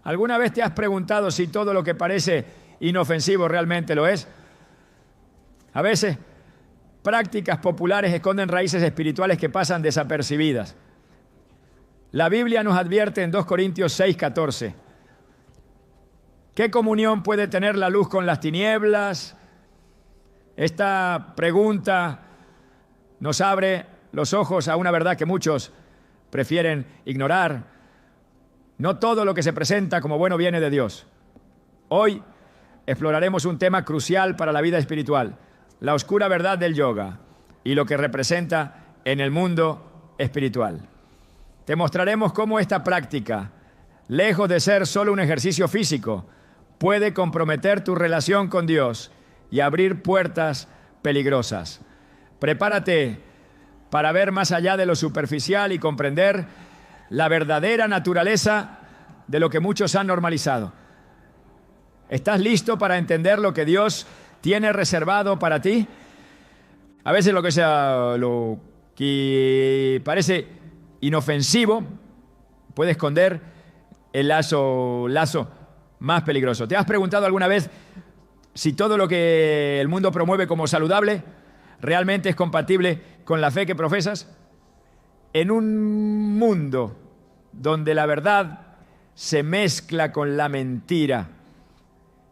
¿Alguna vez te has preguntado si todo lo que parece inofensivo realmente lo es? A veces, prácticas populares esconden raíces espirituales que pasan desapercibidas. La Biblia nos advierte en 2 Corintios 6:14. ¿Qué comunión puede tener la luz con las tinieblas? Esta pregunta nos abre los ojos a una verdad que muchos prefieren ignorar. No todo lo que se presenta como bueno viene de Dios. Hoy exploraremos un tema crucial para la vida espiritual, la oscura verdad del yoga y lo que representa en el mundo espiritual. Te mostraremos cómo esta práctica, lejos de ser solo un ejercicio físico, puede comprometer tu relación con Dios y abrir puertas peligrosas. Prepárate para ver más allá de lo superficial y comprender la verdadera naturaleza de lo que muchos han normalizado. ¿Estás listo para entender lo que Dios tiene reservado para ti? A veces lo que parece inofensivo puede esconder el lazo más peligroso. ¿Te has preguntado alguna vez si todo lo que el mundo promueve como saludable realmente es compatible con la fe que profesas? En un mundo donde la verdad se mezcla con la mentira,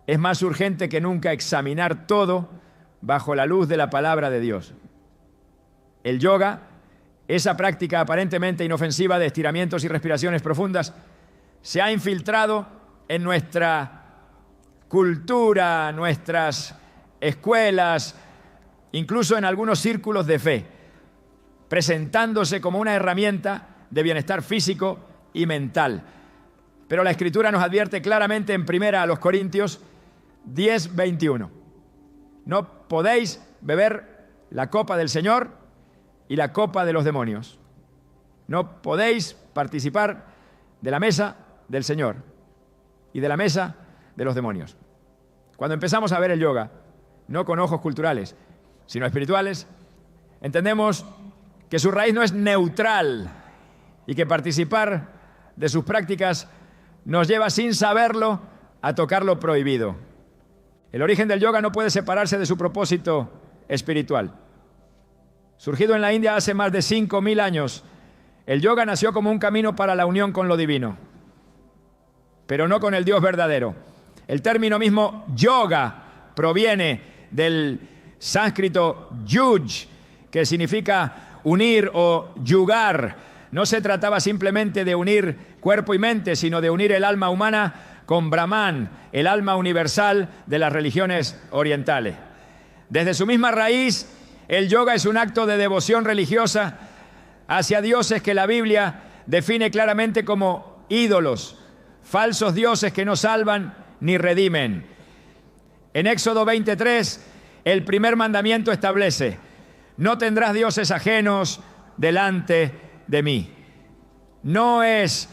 es más urgente que nunca examinar todo bajo la luz de la palabra de Dios. El yoga, esa práctica aparentemente inofensiva de estiramientos y respiraciones profundas, se ha infiltrado en nuestra cultura, nuestras escuelas, incluso en algunos círculos de fe, presentándose como una herramienta de bienestar físico y mental. Pero la Escritura nos advierte claramente en 1 Corintios 10:21. No podéis beber la copa del Señor y la copa de los demonios. No podéis participar de la mesa del Señor y de la mesa de los demonios. Cuando empezamos a ver el yoga, no con ojos culturales, sino espirituales, entendemos que su raíz no es neutral y que participar de sus prácticas nos lleva sin saberlo a tocar lo prohibido. El origen del yoga no puede separarse de su propósito espiritual. Surgido en la India hace más de 5.000 años, el yoga nació como un camino para la unión con lo divino, pero no con el Dios verdadero. El término mismo yoga proviene del sánscrito yuj, que significa unir o yugar. No se trataba simplemente de unir cuerpo y mente, sino de unir el alma humana con Brahman, el alma universal de las religiones orientales. Desde su misma raíz, el yoga es un acto de devoción religiosa hacia dioses que la Biblia define claramente como ídolos, falsos dioses que no salvan ni redimen. En Éxodo 23, el primer mandamiento establece: no tendrás dioses ajenos delante de mí. No es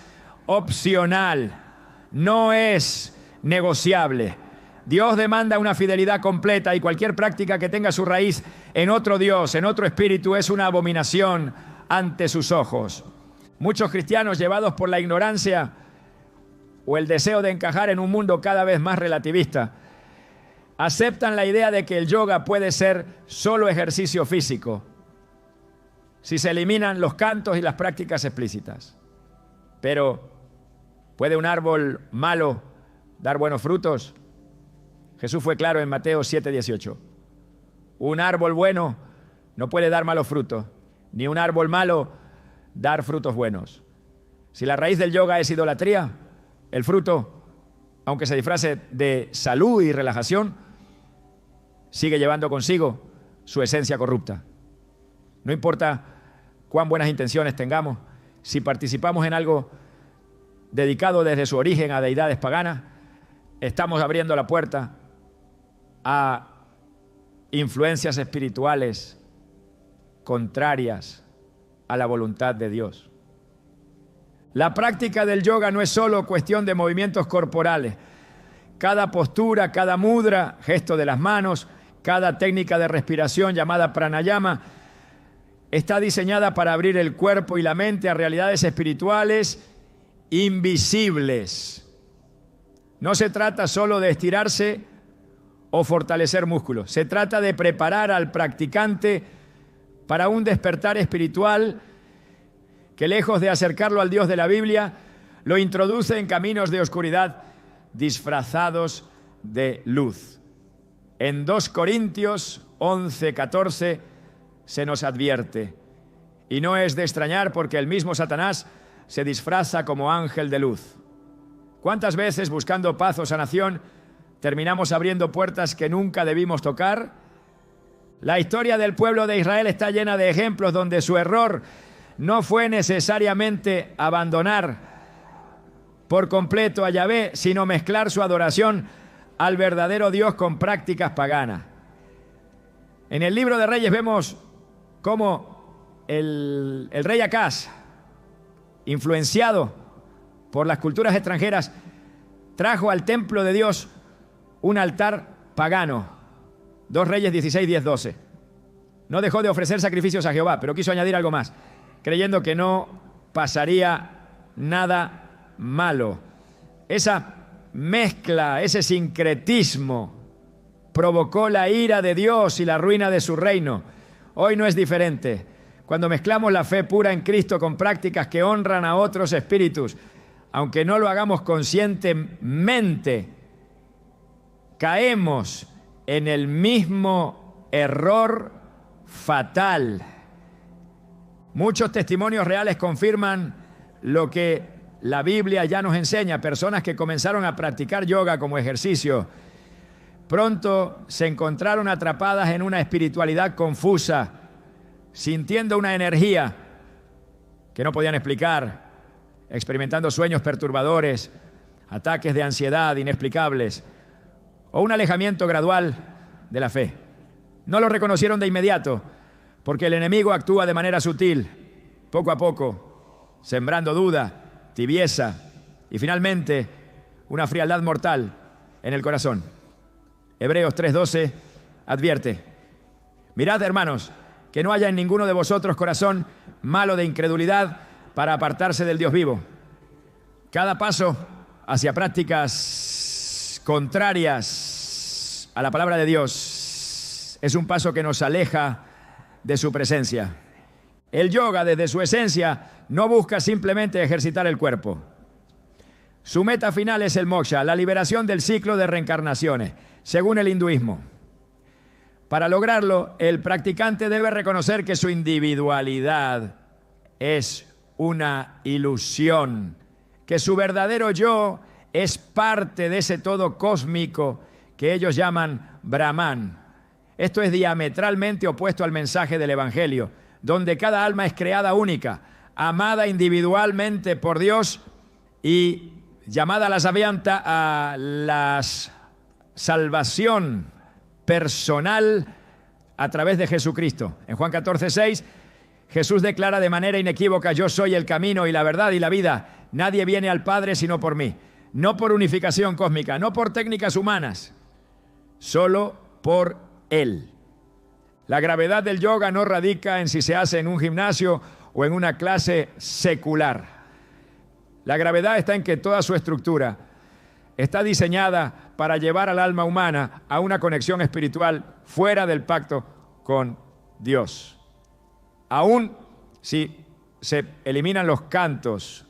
opcional, no es negociable. Dios demanda una fidelidad completa y cualquier práctica que tenga su raíz en otro Dios, en otro espíritu, es una abominación ante sus ojos. Muchos cristianos, llevados por la ignorancia o el deseo de encajar en un mundo cada vez más relativista, aceptan la idea de que el yoga puede ser solo ejercicio físico si se eliminan los cantos y las prácticas explícitas. Pero, ¿puede un árbol malo dar buenos frutos? Jesús fue claro en Mateo 7:18. Un árbol bueno no puede dar malos frutos, ni un árbol malo dar frutos buenos. Si la raíz del yoga es idolatría, el fruto, aunque se disfrace de salud y relajación, sigue llevando consigo su esencia corrupta. No importa cuán buenas intenciones tengamos, si participamos en algo dedicado desde su origen a deidades paganas, estamos abriendo la puerta a influencias espirituales contrarias a la voluntad de Dios. La práctica del yoga no es solo cuestión de movimientos corporales. Cada postura, cada mudra, gesto de las manos, cada técnica de respiración llamada pranayama está diseñada para abrir el cuerpo y la mente a realidades espirituales invisibles. No se trata solo de estirarse o fortalecer músculos. Se trata de preparar al practicante para un despertar espiritual que, lejos de acercarlo al Dios de la Biblia, lo introduce en caminos de oscuridad disfrazados de luz. En 2 Corintios 11:14 se nos advierte, y no es de extrañar porque el mismo Satanás se disfraza como ángel de luz. ¿Cuántas veces, buscando paz o sanación, terminamos abriendo puertas que nunca debimos tocar? La historia del pueblo de Israel está llena de ejemplos donde su error no fue necesariamente abandonar por completo a Yahvé, sino mezclar su adoración al verdadero Dios con prácticas paganas. En el libro de Reyes vemos cómo el rey Acaz, influenciado por las culturas extranjeras, trajo al templo de Dios un altar pagano. 2 Reyes 16, 10, 12. No dejó de ofrecer sacrificios a Jehová, pero quiso añadir algo más, creyendo que no pasaría nada malo. Esa mezcla, ese sincretismo provocó la ira de Dios y la ruina de su reino. Hoy no es diferente. Cuando mezclamos la fe pura en Cristo con prácticas que honran a otros espíritus, aunque no lo hagamos conscientemente, caemos en el mismo error fatal. Muchos testimonios reales confirman lo que la Biblia ya nos enseña. Personas que comenzaron a practicar yoga como ejercicio, pronto se encontraron atrapadas en una espiritualidad confusa, sintiendo una energía que no podían explicar, experimentando sueños perturbadores, ataques de ansiedad inexplicables o un alejamiento gradual de la fe. No lo reconocieron de inmediato porque el enemigo actúa de manera sutil, poco a poco, sembrando duda, tibieza y finalmente una frialdad mortal en el corazón. Hebreos 3:12 advierte: mirad, hermanos, que no haya en ninguno de vosotros corazón malo de incredulidad para apartarse del Dios vivo. Cada paso hacia prácticas contrarias a la palabra de Dios es un paso que nos aleja de su presencia. El yoga, desde su esencia, no busca simplemente ejercitar el cuerpo. Su meta final es el moksha, la liberación del ciclo de reencarnaciones, según el hinduismo. Para lograrlo, el practicante debe reconocer que su individualidad es una ilusión, que su verdadero yo es parte de ese todo cósmico que ellos llaman Brahman. Esto es diametralmente opuesto al mensaje del Evangelio, donde cada alma es creada única, amada individualmente por Dios y llamada a la sabianta a la salvación personal a través de Jesucristo. En Juan 14:6, Jesús declara de manera inequívoca: yo soy el camino y la verdad y la vida. Nadie viene al Padre sino por mí. No por unificación cósmica, no por técnicas humanas, solo por Él. La gravedad del yoga no radica en si se hace en un gimnasio o en una clase secular. La gravedad está en que toda su estructura está diseñada para llevar al alma humana a una conexión espiritual fuera del pacto con Dios. Aún si se eliminan los cantos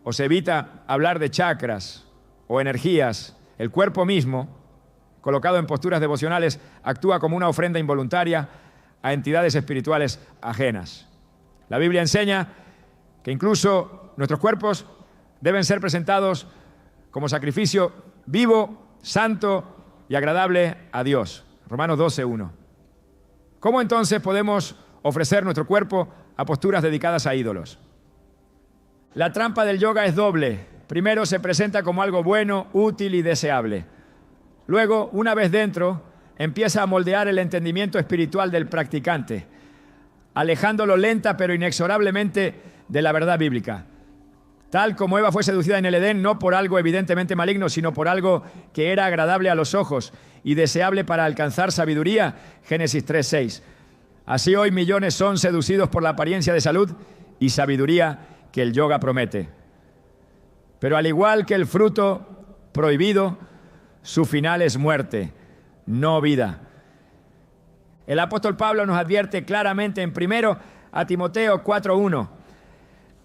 o se evita hablar de chakras o energías, el cuerpo mismo, colocado en posturas devocionales, actúa como una ofrenda involuntaria a entidades espirituales ajenas. La Biblia enseña que incluso nuestros cuerpos deben ser presentados como sacrificio vivo, santo y agradable a Dios. Romanos 12:1. ¿Cómo entonces podemos ofrecer nuestro cuerpo a posturas dedicadas a ídolos? La trampa del yoga es doble. Primero, se presenta como algo bueno, útil y deseable. Luego, una vez dentro, empieza a moldear el entendimiento espiritual del practicante, alejándolo lenta pero inexorablemente de la verdad bíblica. Tal como Eva fue seducida en el Edén, no por algo evidentemente maligno, sino por algo que era agradable a los ojos y deseable para alcanzar sabiduría, Génesis 3:6. Así hoy millones son seducidos por la apariencia de salud y sabiduría que el yoga promete. Pero al igual que el fruto prohibido, su final es muerte, no vida. El apóstol Pablo nos advierte claramente en 1 Timoteo 4:1,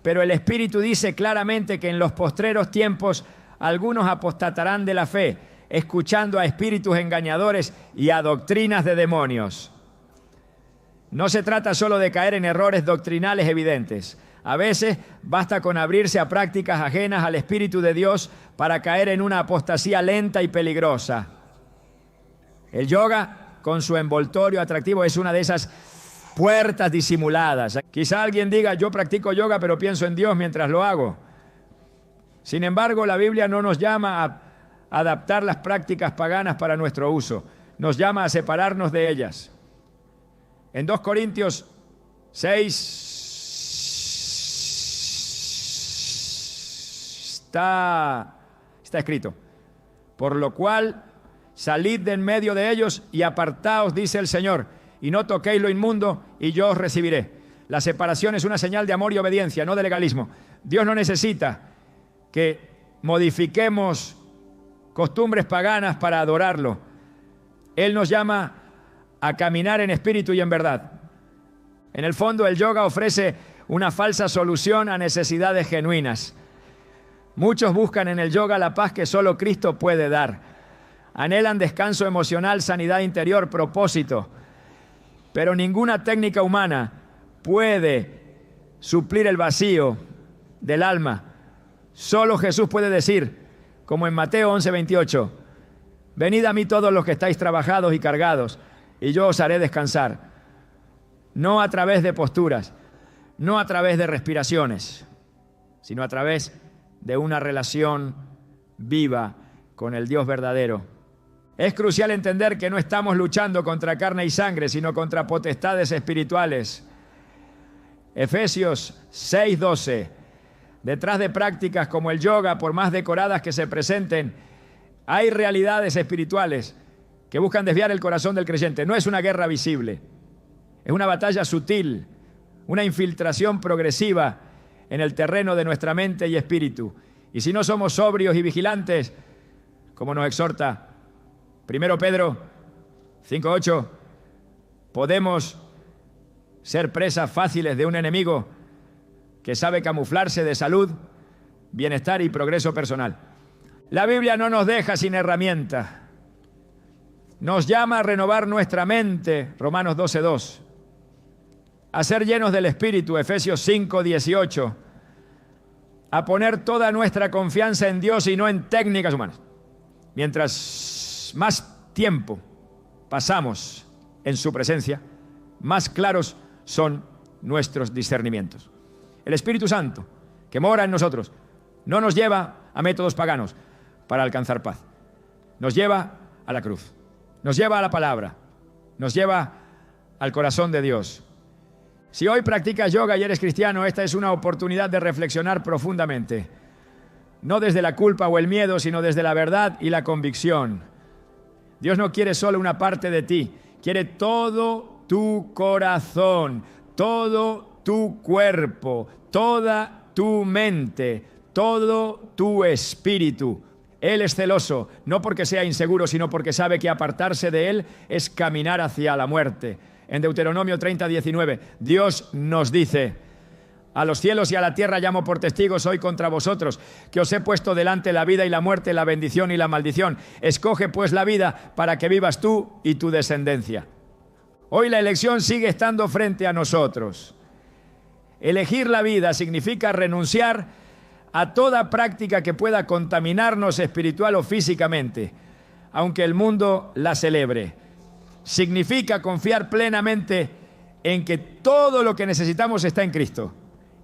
pero el Espíritu dice claramente que en los postreros tiempos algunos apostatarán de la fe, escuchando a espíritus engañadores y a doctrinas de demonios. No se trata solo de caer en errores doctrinales evidentes. A veces basta con abrirse a prácticas ajenas al Espíritu de Dios para caer en una apostasía lenta y peligrosa. El yoga, con su envoltorio atractivo, es una de esas puertas disimuladas. Quizá alguien diga, yo practico yoga pero pienso en Dios mientras lo hago. Sin embargo, la Biblia no nos llama a adaptar las prácticas paganas para nuestro uso. Nos llama a separarnos de ellas. En 2 Corintios 6 está escrito: por lo cual salid de en medio de ellos y apartaos, dice el Señor, y no toquéis lo inmundo, y yo os recibiré. La separación es una señal de amor y obediencia, no de legalismo. Dios no necesita que modifiquemos costumbres paganas para adorarlo. Él nos llama a caminar en espíritu y en verdad. En el fondo, el yoga ofrece una falsa solución a necesidades genuinas. Muchos buscan en el yoga la paz que solo Cristo puede dar. Anhelan descanso emocional, sanidad interior, propósito. Pero ninguna técnica humana puede suplir el vacío del alma. Solo Jesús puede decir, como en Mateo 11:28, venid a mí todos los que estáis trabajados y cargados, y yo os haré descansar. No a través de posturas, no a través de respiraciones, sino a través de una relación viva con el Dios verdadero. Es crucial entender que no estamos luchando contra carne y sangre, sino contra potestades espirituales. Efesios 6:12. Detrás de prácticas como el yoga, por más decoradas que se presenten, hay realidades espirituales que buscan desviar el corazón del creyente. No es una guerra visible, es una batalla sutil, una infiltración progresiva en el terreno de nuestra mente y espíritu. Y si no somos sobrios y vigilantes, como nos exhorta 1 Pedro 5:8, podemos ser presas fáciles de un enemigo que sabe camuflarse de salud, bienestar y progreso personal. La Biblia no nos deja sin herramientas. Nos llama a renovar nuestra mente, Romanos 12:2. A ser llenos del Espíritu, Efesios 5:18. A poner toda nuestra confianza en Dios y no en técnicas humanas. Mientras más tiempo pasamos en su presencia, más claros son nuestros discernimientos. El Espíritu Santo, que mora en nosotros, no nos lleva a métodos paganos para alcanzar paz. Nos lleva a la cruz, nos lleva a la palabra, nos lleva al corazón de Dios. Si hoy practicas yoga y eres cristiano, esta es una oportunidad de reflexionar profundamente. No desde la culpa o el miedo, sino desde la verdad y la convicción. Dios no quiere solo una parte de ti, quiere todo tu corazón, todo tu cuerpo, toda tu mente, todo tu espíritu. Él es celoso, no porque sea inseguro, sino porque sabe que apartarse de Él es caminar hacia la muerte. En Deuteronomio 30:19, Dios nos dice: a los cielos y a la tierra llamo por testigos hoy contra vosotros, que os he puesto delante la vida y la muerte, la bendición y la maldición. Escoge pues la vida para que vivas tú y tu descendencia. Hoy la elección sigue estando frente a nosotros. Elegir la vida significa renunciar a toda práctica que pueda contaminarnos espiritual o físicamente, aunque el mundo la celebre. Significa confiar plenamente en que todo lo que necesitamos está en Cristo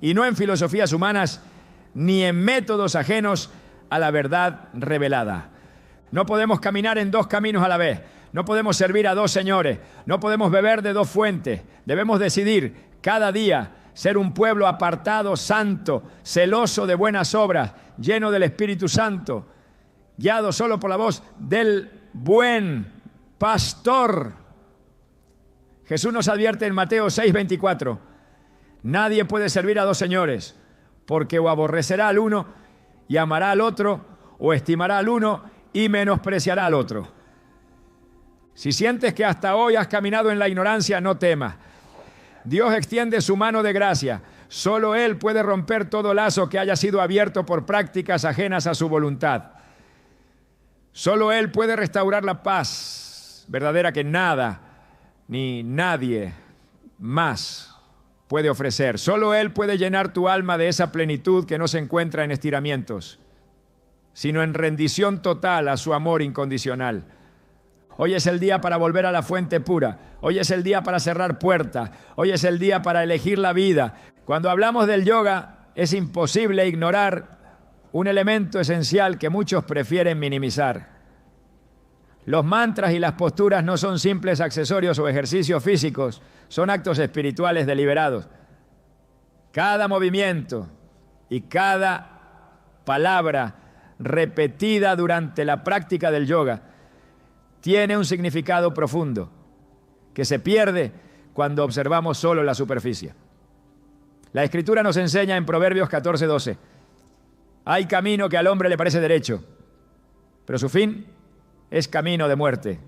y no en filosofías humanas ni en métodos ajenos a la verdad revelada. No podemos caminar en dos caminos a la vez, no podemos servir a dos señores, no podemos beber de dos fuentes. Debemos decidir cada día ser un pueblo apartado, santo, celoso de buenas obras, lleno del Espíritu Santo, guiado solo por la voz del buen pastor. Jesús nos advierte en Mateo 6:24, nadie puede servir a dos señores, porque o aborrecerá al uno y amará al otro, o estimará al uno y menospreciará al otro. Si sientes que hasta hoy has caminado en la ignorancia, no temas. Dios extiende su mano de gracia. Solo Él puede romper todo lazo que haya sido abierto por prácticas ajenas a su voluntad. Solo Él puede restaurar la paz verdadera que nada ni nadie más puede ofrecer. Solo Él puede llenar tu alma de esa plenitud que no se encuentra en estiramientos, sino en rendición total a su amor incondicional. Hoy es el día para volver a la fuente pura. Hoy es el día para cerrar puertas. Hoy es el día para elegir la vida. Cuando hablamos del yoga, es imposible ignorar un elemento esencial que muchos prefieren minimizar. Los mantras y las posturas no son simples accesorios o ejercicios físicos, son actos espirituales deliberados. Cada movimiento y cada palabra repetida durante la práctica del yoga tiene un significado profundo que se pierde cuando observamos solo la superficie. La Escritura nos enseña en Proverbios 14:12: hay camino que al hombre le parece derecho, pero su fin es camino de muerte.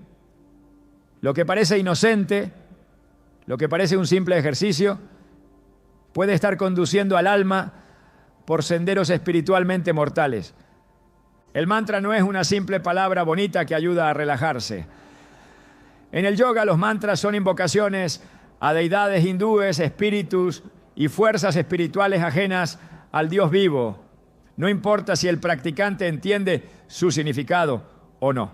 Lo que parece inocente, lo que parece un simple ejercicio, puede estar conduciendo al alma por senderos espiritualmente mortales. El mantra no es una simple palabra bonita que ayuda a relajarse. En el yoga, los mantras son invocaciones a deidades hindúes, espíritus y fuerzas espirituales ajenas al Dios vivo. No importa si el practicante entiende su significado o no.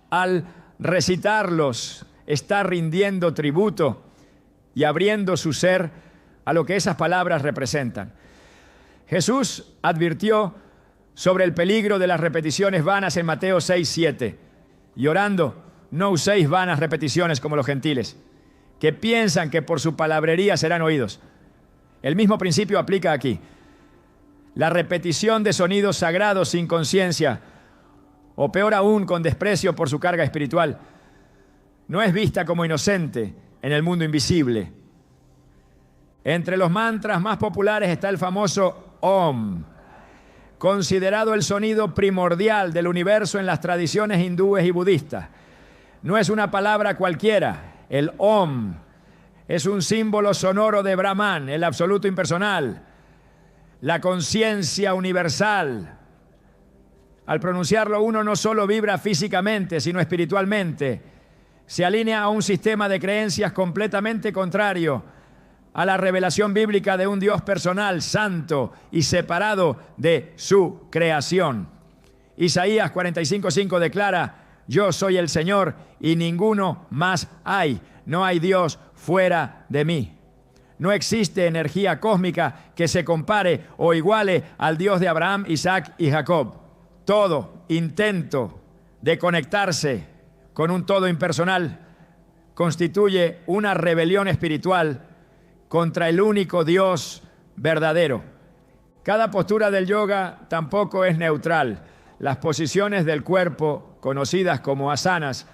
Al recitarlos, está rindiendo tributo y abriendo su ser a lo que esas palabras representan. Jesús advirtió sobre el peligro de las repeticiones vanas en Mateo 6:7. Y orando, no uséis vanas repeticiones como los gentiles, que piensan que por su palabrería serán oídos. El mismo principio aplica aquí. La repetición de sonidos sagrados sin conciencia, o peor aún, con desprecio por su carga espiritual, no es vista como inocente en el mundo invisible. Entre los mantras más populares está el famoso Om, considerado el sonido primordial del universo en las tradiciones hindúes y budistas. No es una palabra cualquiera. El Om es un símbolo sonoro de Brahman, el absoluto impersonal, la conciencia universal. Al pronunciarlo, uno no solo vibra físicamente, sino espiritualmente. Se alinea a un sistema de creencias completamente contrario a la revelación bíblica de un Dios personal, santo y separado de su creación. Isaías 45:5 declara: yo soy el Señor y ninguno más hay. No hay Dios fuera de mí. No existe energía cósmica que se compare o iguale al Dios de Abraham, Isaac y Jacob. Todo intento de conectarse con un todo impersonal constituye una rebelión espiritual contra el único Dios verdadero. Cada postura del yoga tampoco es neutral. Las posiciones del cuerpo, conocidas como asanas,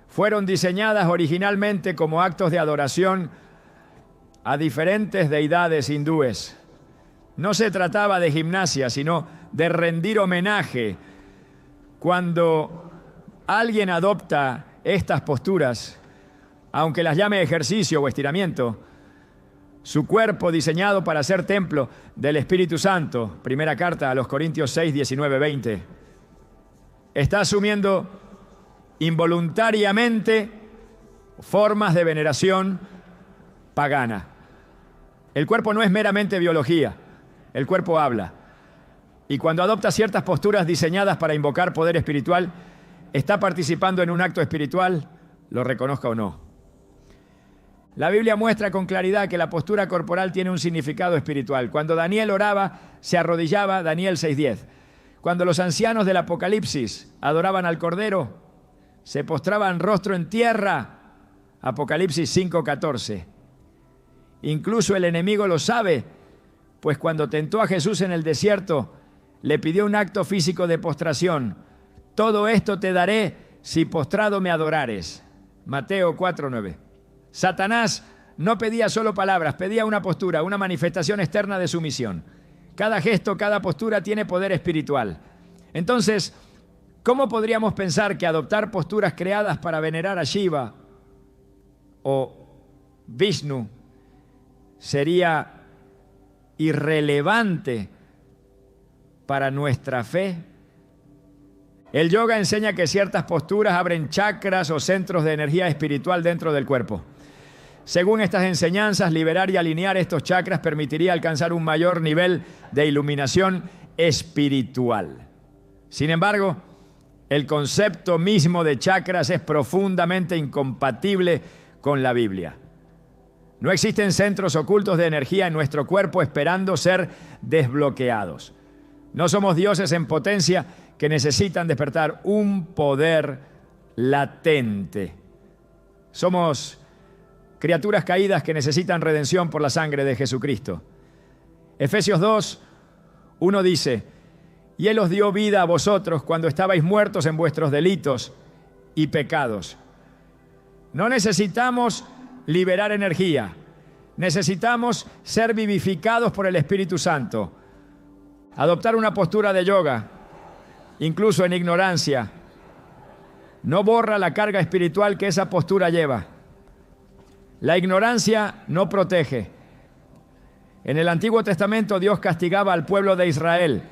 fueron diseñadas originalmente como actos de adoración a diferentes deidades hindúes. No se trataba de gimnasia, sino de rendir homenaje. Cuando alguien adopta estas posturas, aunque las llame ejercicio o estiramiento, su cuerpo diseñado para ser templo del Espíritu Santo, primera carta a los Corintios 6, 19, 20, está asumiendo involuntariamente formas de veneración pagana. El cuerpo no es meramente biología, el cuerpo habla. Y cuando adopta ciertas posturas diseñadas para invocar poder espiritual, está participando en un acto espiritual, lo reconozca o no. La Biblia muestra con claridad que la postura corporal tiene un significado espiritual. Cuando Daniel oraba, se arrodillaba, Daniel 6:10. Cuando los ancianos del Apocalipsis adoraban al Cordero, se postraban rostro en tierra, Apocalipsis 5:14. Incluso el enemigo lo sabe, pues cuando tentó a Jesús en el desierto, le pidió un acto físico de postración. Todo esto te daré si postrado me adorares. Mateo 4:9. Satanás no pedía solo palabras, pedía una postura, una manifestación externa de sumisión. Cada gesto, cada postura tiene poder espiritual. Entonces, ¿cómo podríamos pensar que adoptar posturas creadas para venerar a Shiva o Vishnu sería irrelevante para nuestra fe? El yoga enseña que ciertas posturas abren chakras o centros de energía espiritual dentro del cuerpo. Según estas enseñanzas, liberar y alinear estos chakras permitiría alcanzar un mayor nivel de iluminación espiritual. Sin embargo, el concepto mismo de chakras es profundamente incompatible con la Biblia. No existen centros ocultos de energía en nuestro cuerpo esperando ser desbloqueados. No somos dioses en potencia que necesitan despertar un poder latente. Somos criaturas caídas que necesitan redención por la sangre de Jesucristo. Efesios 2:1 dice: y Él os dio vida a vosotros cuando estabais muertos en vuestros delitos y pecados. No necesitamos liberar energía. Necesitamos ser vivificados por el Espíritu Santo. Adoptar una postura de yoga, incluso en ignorancia, no borra la carga espiritual que esa postura lleva. La ignorancia no protege. En el Antiguo Testamento Dios castigaba al pueblo de Israel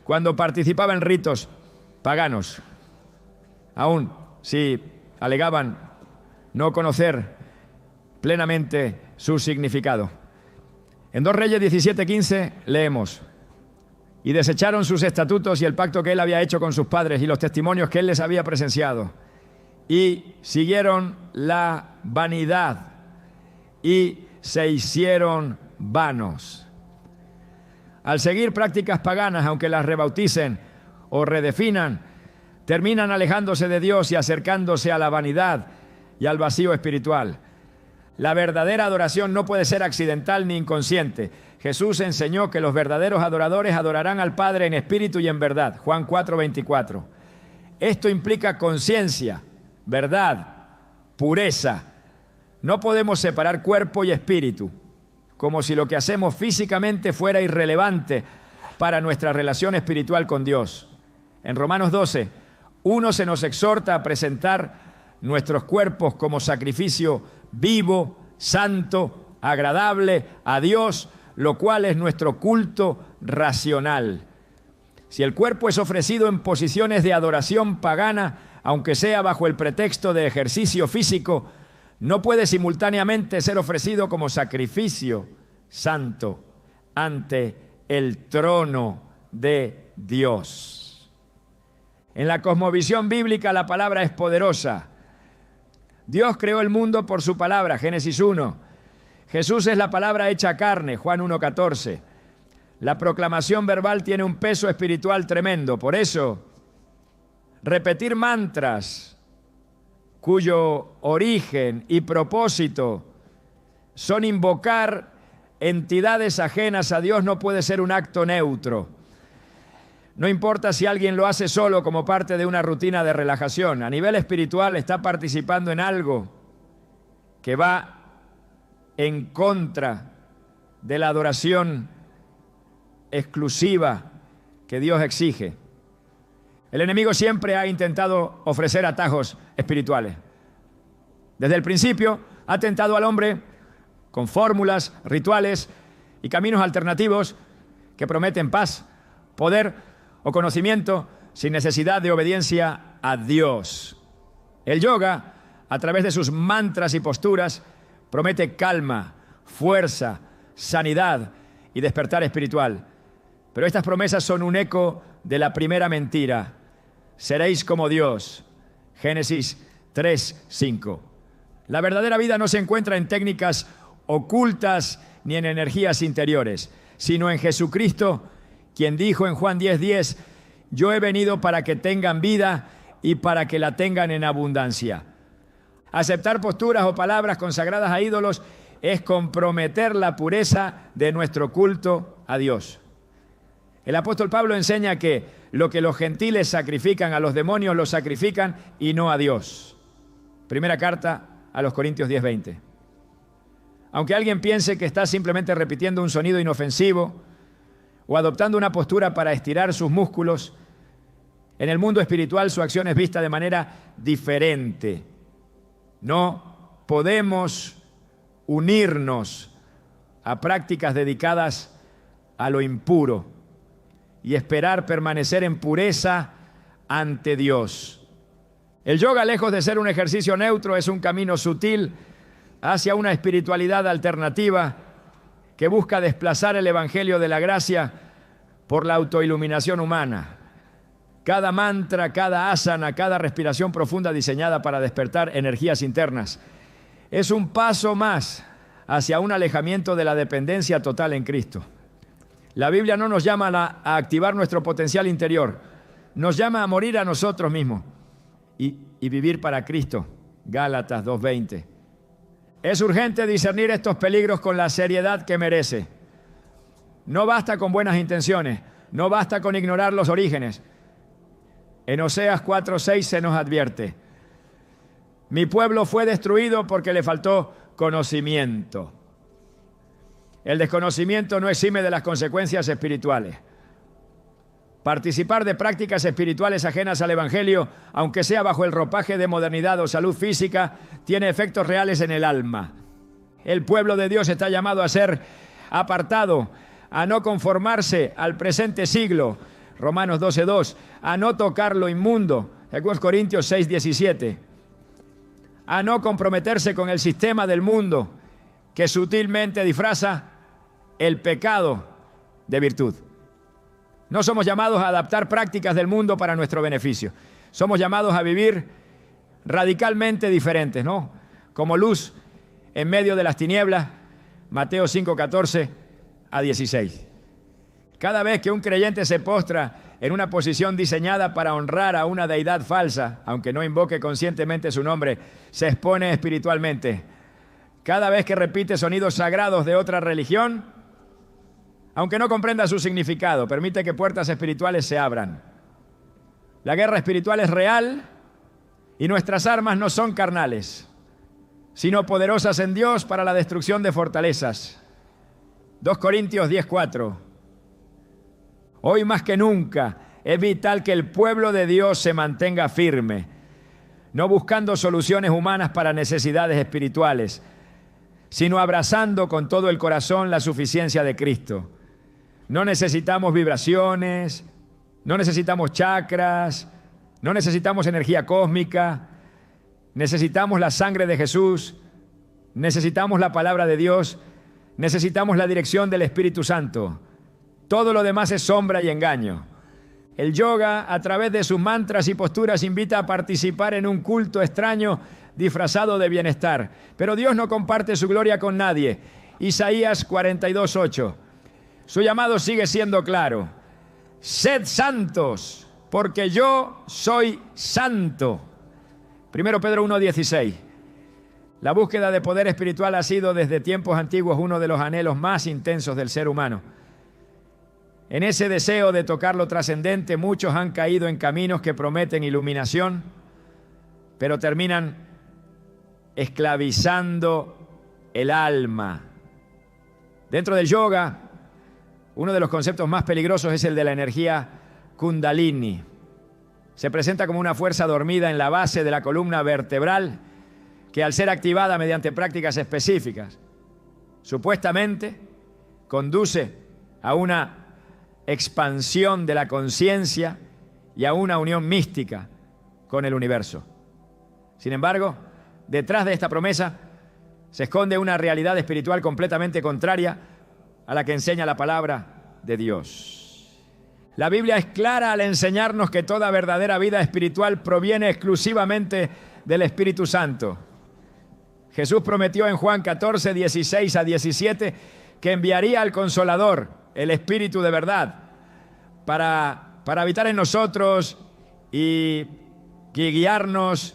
cuando participaba en ritos paganos, aun si alegaban no conocer plenamente su significado. En 2 Reyes 17:15 leemos: y desecharon sus estatutos y el pacto que él había hecho con sus padres y los testimonios que él les había presenciado, y siguieron la vanidad y se hicieron vanos. Al seguir prácticas paganas, aunque las rebauticen o redefinan, terminan alejándose de Dios y acercándose a la vanidad y al vacío espiritual. La verdadera adoración no puede ser accidental ni inconsciente. Jesús enseñó que los verdaderos adoradores adorarán al Padre en espíritu y en verdad. Juan 4:24. Esto implica conciencia, verdad, pureza. No podemos separar cuerpo y espíritu, como si lo que hacemos físicamente fuera irrelevante para nuestra relación espiritual con Dios. En Romanos 12:1 se nos exhorta a presentar nuestros cuerpos como sacrificio vivo, santo, agradable a Dios, lo cual es nuestro culto racional. Si el cuerpo es ofrecido en posiciones de adoración pagana, aunque sea bajo el pretexto de ejercicio físico, no puede simultáneamente ser ofrecido como sacrificio santo ante el trono de Dios. En la cosmovisión bíblica la palabra es poderosa. Dios creó el mundo por su palabra, Génesis 1. Jesús es la palabra hecha carne, Juan 1:14. La proclamación verbal tiene un peso espiritual tremendo. Por eso, repetir mantras cuyo origen y propósito son invocar entidades ajenas a Dios no puede ser un acto neutro. No importa si alguien lo hace solo como parte de una rutina de relajación. A nivel espiritual está participando en algo que va en contra de la adoración exclusiva que Dios exige. El enemigo siempre ha intentado ofrecer atajos espirituales. Desde el principio ha tentado al hombre con fórmulas, rituales y caminos alternativos que prometen paz, poder o conocimiento sin necesidad de obediencia a Dios. El yoga, a través de sus mantras y posturas, promete calma, fuerza, sanidad y despertar espiritual. Pero estas promesas son un eco de la primera mentira. Seréis como Dios. Génesis 3:5. La verdadera vida no se encuentra en técnicas ocultas ni en energías interiores, sino en Jesucristo, quien dijo en Juan 10:10, yo he venido para que tengan vida y para que la tengan en abundancia. Aceptar posturas o palabras consagradas a ídolos es comprometer la pureza de nuestro culto a Dios. El apóstol Pablo enseña que lo que los gentiles sacrifican a los demonios lo sacrifican y no a Dios. Primera carta a los Corintios 10:20. Aunque alguien piense que está simplemente repitiendo un sonido inofensivo o adoptando una postura para estirar sus músculos, En el mundo espiritual su acción es vista de manera diferente. No podemos unirnos a prácticas dedicadas a lo impuro y esperar permanecer en pureza ante Dios. El yoga, lejos de ser un ejercicio neutro, es un camino sutil hacia una espiritualidad alternativa que busca desplazar el evangelio de la gracia por la autoiluminación humana. Cada mantra, cada asana, cada respiración profunda diseñada para despertar energías internas es un paso más hacia un alejamiento de la dependencia total en Cristo. La Biblia no nos llama a activar nuestro potencial interior, nos llama a morir a nosotros mismos y vivir para Cristo. Gálatas 2:20. Es urgente discernir estos peligros con la seriedad que merece. No basta con buenas intenciones, no basta con ignorar los orígenes. En Oseas 4:6 se nos advierte: mi pueblo fue destruido porque le faltó conocimiento. El desconocimiento no exime de las consecuencias espirituales. Participar de prácticas espirituales ajenas al Evangelio, aunque sea bajo el ropaje de modernidad o salud física, tiene efectos reales en el alma. El pueblo de Dios está llamado a ser apartado, a no conformarse al presente siglo, Romanos 12:2, a no tocar lo inmundo, 2 Corintios 6:17, a no comprometerse con el sistema del mundo que sutilmente disfraza el pecado de virtud. No somos llamados a adaptar prácticas del mundo para nuestro beneficio. Somos llamados a vivir radicalmente diferentes, ¿no? Como luz en medio de las tinieblas, Mateo 5:14-16. Cada vez que un creyente se postra en una posición diseñada para honrar a una deidad falsa, aunque no invoque conscientemente su nombre, se expone espiritualmente. Cada vez que repite sonidos sagrados de otra religión, aunque no comprenda su significado, permite que puertas espirituales se abran. La guerra espiritual es real y nuestras armas no son carnales, sino poderosas en Dios para la destrucción de fortalezas. 2 Corintios 10:4. Hoy más que nunca es vital que el pueblo de Dios se mantenga firme, no buscando soluciones humanas para necesidades espirituales, sino abrazando con todo el corazón la suficiencia de Cristo. No necesitamos vibraciones, no necesitamos chakras, no necesitamos energía cósmica, necesitamos la sangre de Jesús, necesitamos la palabra de Dios, necesitamos la dirección del Espíritu Santo. Todo lo demás es sombra y engaño. El yoga, a través de sus mantras y posturas, invita a participar en un culto extraño disfrazado de bienestar. Pero Dios no comparte su gloria con nadie. Isaías 42:8. Su llamado sigue siendo claro: sed santos, porque yo soy santo. 1 Pedro 1:16. La búsqueda de poder espiritual ha sido desde tiempos antiguos uno de los anhelos más intensos del ser humano. En ese deseo de tocar lo trascendente, muchos han caído en caminos que prometen iluminación, pero terminan esclavizando el alma. Dentro del yoga, uno de los conceptos más peligrosos es el de la energía Kundalini. Se presenta como una fuerza dormida en la base de la columna vertebral que, al ser activada mediante prácticas específicas, supuestamente conduce a una expansión de la conciencia y a una unión mística con el universo. Sin embargo, detrás de esta promesa se esconde una realidad espiritual completamente contraria a la que enseña la palabra de Dios. La Biblia es clara al enseñarnos que toda verdadera vida espiritual proviene exclusivamente del Espíritu Santo. Jesús prometió en Juan 14:16-17 que enviaría al Consolador, el Espíritu de verdad, para habitar en nosotros y guiarnos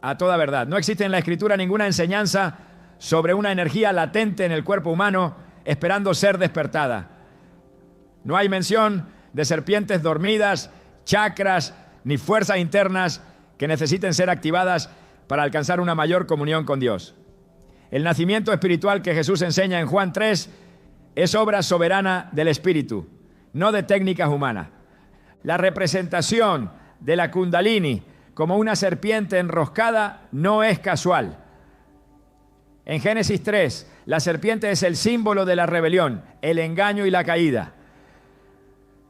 a toda verdad. No existe en la Escritura ninguna enseñanza sobre una energía latente en el cuerpo humano esperando ser despertada. No hay mención de serpientes dormidas, chakras, ni fuerzas internas que necesiten ser activadas para alcanzar una mayor comunión con Dios. El nacimiento espiritual que Jesús enseña en Juan 3 es obra soberana del Espíritu, no de técnicas humanas. La representación de la Kundalini como una serpiente enroscada no es casual. En Génesis 3, la serpiente es el símbolo de la rebelión, el engaño y la caída.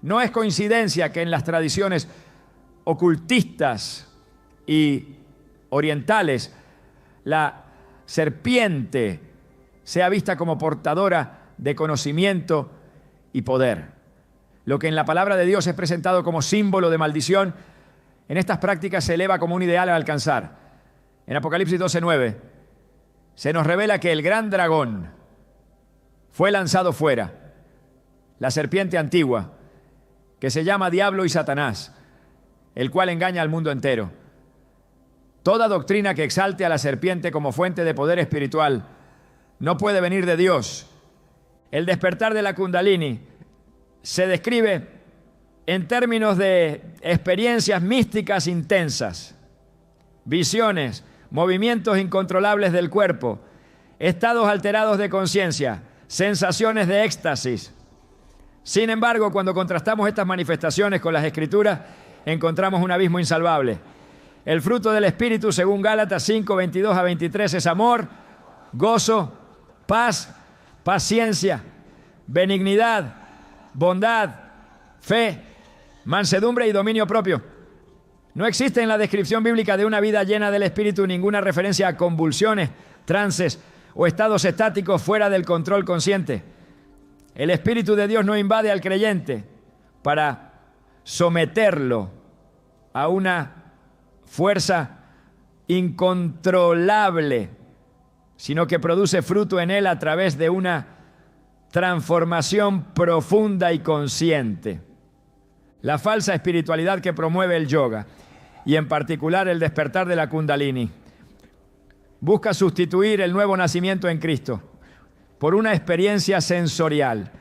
No es coincidencia que en las tradiciones ocultistas y orientales la serpiente sea vista como portadora de conocimiento y poder. Lo que en la palabra de Dios es presentado como símbolo de maldición, en estas prácticas se eleva como un ideal a alcanzar. En Apocalipsis 12:9 se nos revela que el gran dragón fue lanzado fuera, la serpiente antigua, que se llama Diablo y Satanás, el cual engaña al mundo entero. Toda doctrina que exalte a la serpiente como fuente de poder espiritual no puede venir de Dios. El despertar de la Kundalini se describe en términos de experiencias místicas intensas, visiones, movimientos incontrolables del cuerpo, estados alterados de conciencia, sensaciones de éxtasis. Sin embargo, cuando contrastamos estas manifestaciones con las Escrituras, encontramos un abismo insalvable. El fruto del Espíritu, según Gálatas 5:22-23, es amor, gozo, paz, paciencia, benignidad, bondad, fe, mansedumbre y dominio propio. No existe en la descripción bíblica de una vida llena del Espíritu ninguna referencia a convulsiones, trances o estados estáticos fuera del control consciente. El Espíritu de Dios no invade al creyente para someterlo a una fuerza incontrolable, sino que produce fruto en él a través de una transformación profunda y consciente. La falsa espiritualidad que promueve el yoga, y en particular el despertar de la Kundalini, busca sustituir el nuevo nacimiento en Cristo por una experiencia sensorial.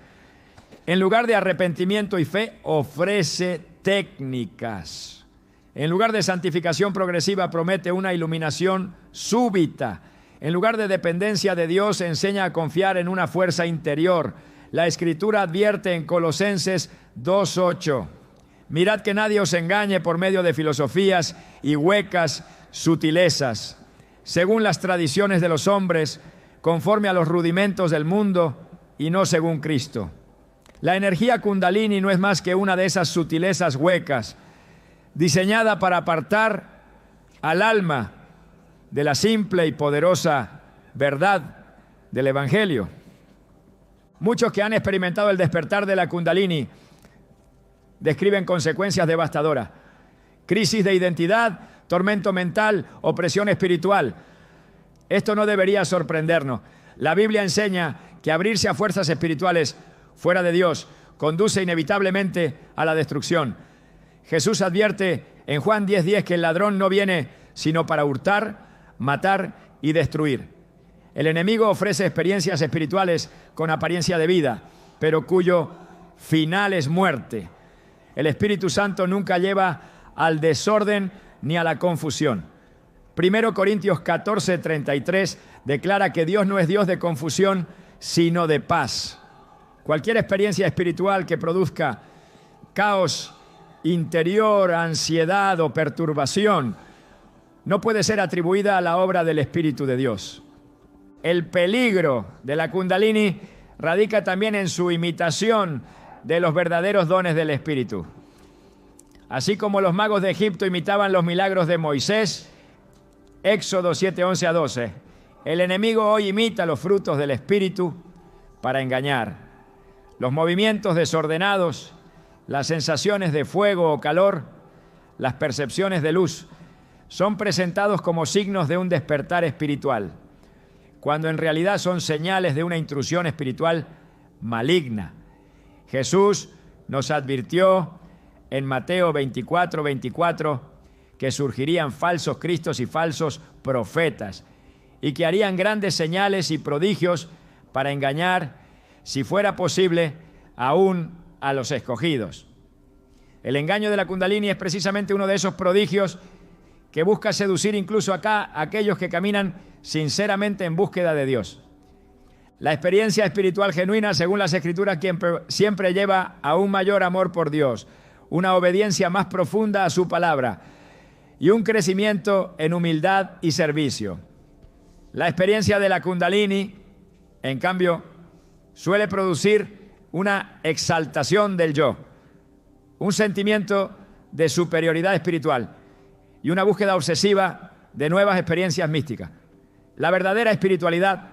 En lugar de arrepentimiento y fe, ofrece técnicas. En lugar de santificación progresiva, promete una iluminación súbita. En lugar de dependencia de Dios, enseña a confiar en una fuerza interior. La Escritura advierte en Colosenses 2:8: mirad que nadie os engañe por medio de filosofías y huecas sutilezas, según las tradiciones de los hombres, conforme a los rudimentos del mundo y no según Cristo. La energía Kundalini no es más que una de esas sutilezas huecas, diseñada para apartar al alma de la simple y poderosa verdad del Evangelio. Muchos que han experimentado el despertar de la Kundalini describen consecuencias devastadoras: crisis de identidad, tormento mental, opresión espiritual. Esto no debería sorprendernos. La Biblia enseña que abrirse a fuerzas espirituales fuera de Dios conduce inevitablemente a la destrucción. Jesús advierte en Juan 10:10 que el ladrón no viene sino para hurtar, matar y destruir. El enemigo ofrece experiencias espirituales con apariencia de vida, pero cuyo final es muerte. El Espíritu Santo nunca lleva al desorden ni a la confusión. 1 Corintios 14:33 declara que Dios no es Dios de confusión, sino de paz. Cualquier experiencia espiritual que produzca caos interior, ansiedad o perturbación no puede ser atribuida a la obra del Espíritu de Dios. El peligro de la Kundalini radica también en su imitación de los verdaderos dones del Espíritu. Así como los magos de Egipto imitaban los milagros de Moisés, Éxodo 7:11-12, el enemigo hoy imita los frutos del Espíritu para engañar. Los movimientos desordenados, las sensaciones de fuego o calor, las percepciones de luz, son presentados como signos de un despertar espiritual, cuando en realidad son señales de una intrusión espiritual maligna. Jesús nos advirtió en Mateo 24:24 que surgirían falsos cristos y falsos profetas y que harían grandes señales y prodigios para engañar, si fuera posible, aún a los escogidos. El engaño de la Kundalini es precisamente uno de esos prodigios que busca seducir incluso acá a aquellos que caminan sinceramente en búsqueda de Dios. La experiencia espiritual genuina, según las Escrituras, siempre lleva a un mayor amor por Dios, una obediencia más profunda a su palabra y un crecimiento en humildad y servicio. La experiencia de la Kundalini, en cambio, suele producir una exaltación del yo, un sentimiento de superioridad espiritual y una búsqueda obsesiva de nuevas experiencias místicas. La verdadera espiritualidad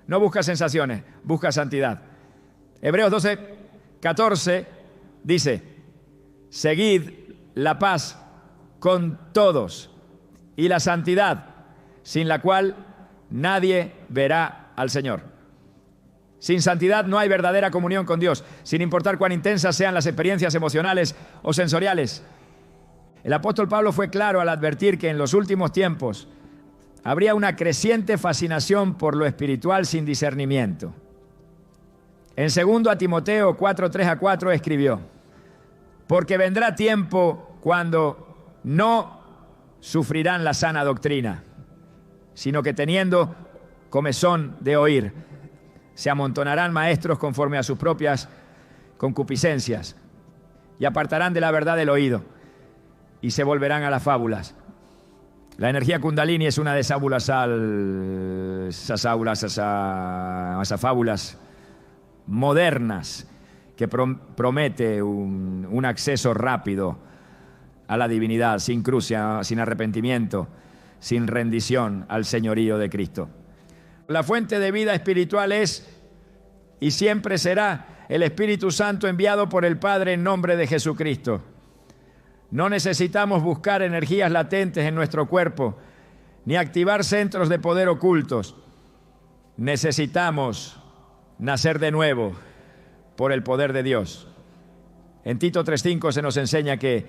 no busca sensaciones, busca santidad. Hebreos 12:14 dice: seguid la paz con todos y la santidad, sin la cual nadie verá al Señor. Sin santidad no hay verdadera comunión con Dios, sin importar cuán intensas sean las experiencias emocionales o sensoriales. El apóstol Pablo fue claro al advertir que en los últimos tiempos habría una creciente fascinación por lo espiritual sin discernimiento. En 2 Timoteo 4:3-4 escribió: porque vendrá tiempo cuando no sufrirán la sana doctrina, sino que teniendo comezón de oír, se amontonarán maestros conforme a sus propias concupiscencias y apartarán de la verdad el oído y se volverán a las fábulas. La energía Kundalini es una de esas fábulas modernas que promete un acceso rápido a la divinidad, sin cruz, sin arrepentimiento, sin rendición al señorío de Cristo. La fuente de vida espiritual es y siempre será el Espíritu Santo enviado por el Padre en nombre de Jesucristo. No necesitamos buscar energías latentes en nuestro cuerpo, ni activar centros de poder ocultos. Necesitamos nacer de nuevo por el poder de Dios. En Tito 3:5 se nos enseña que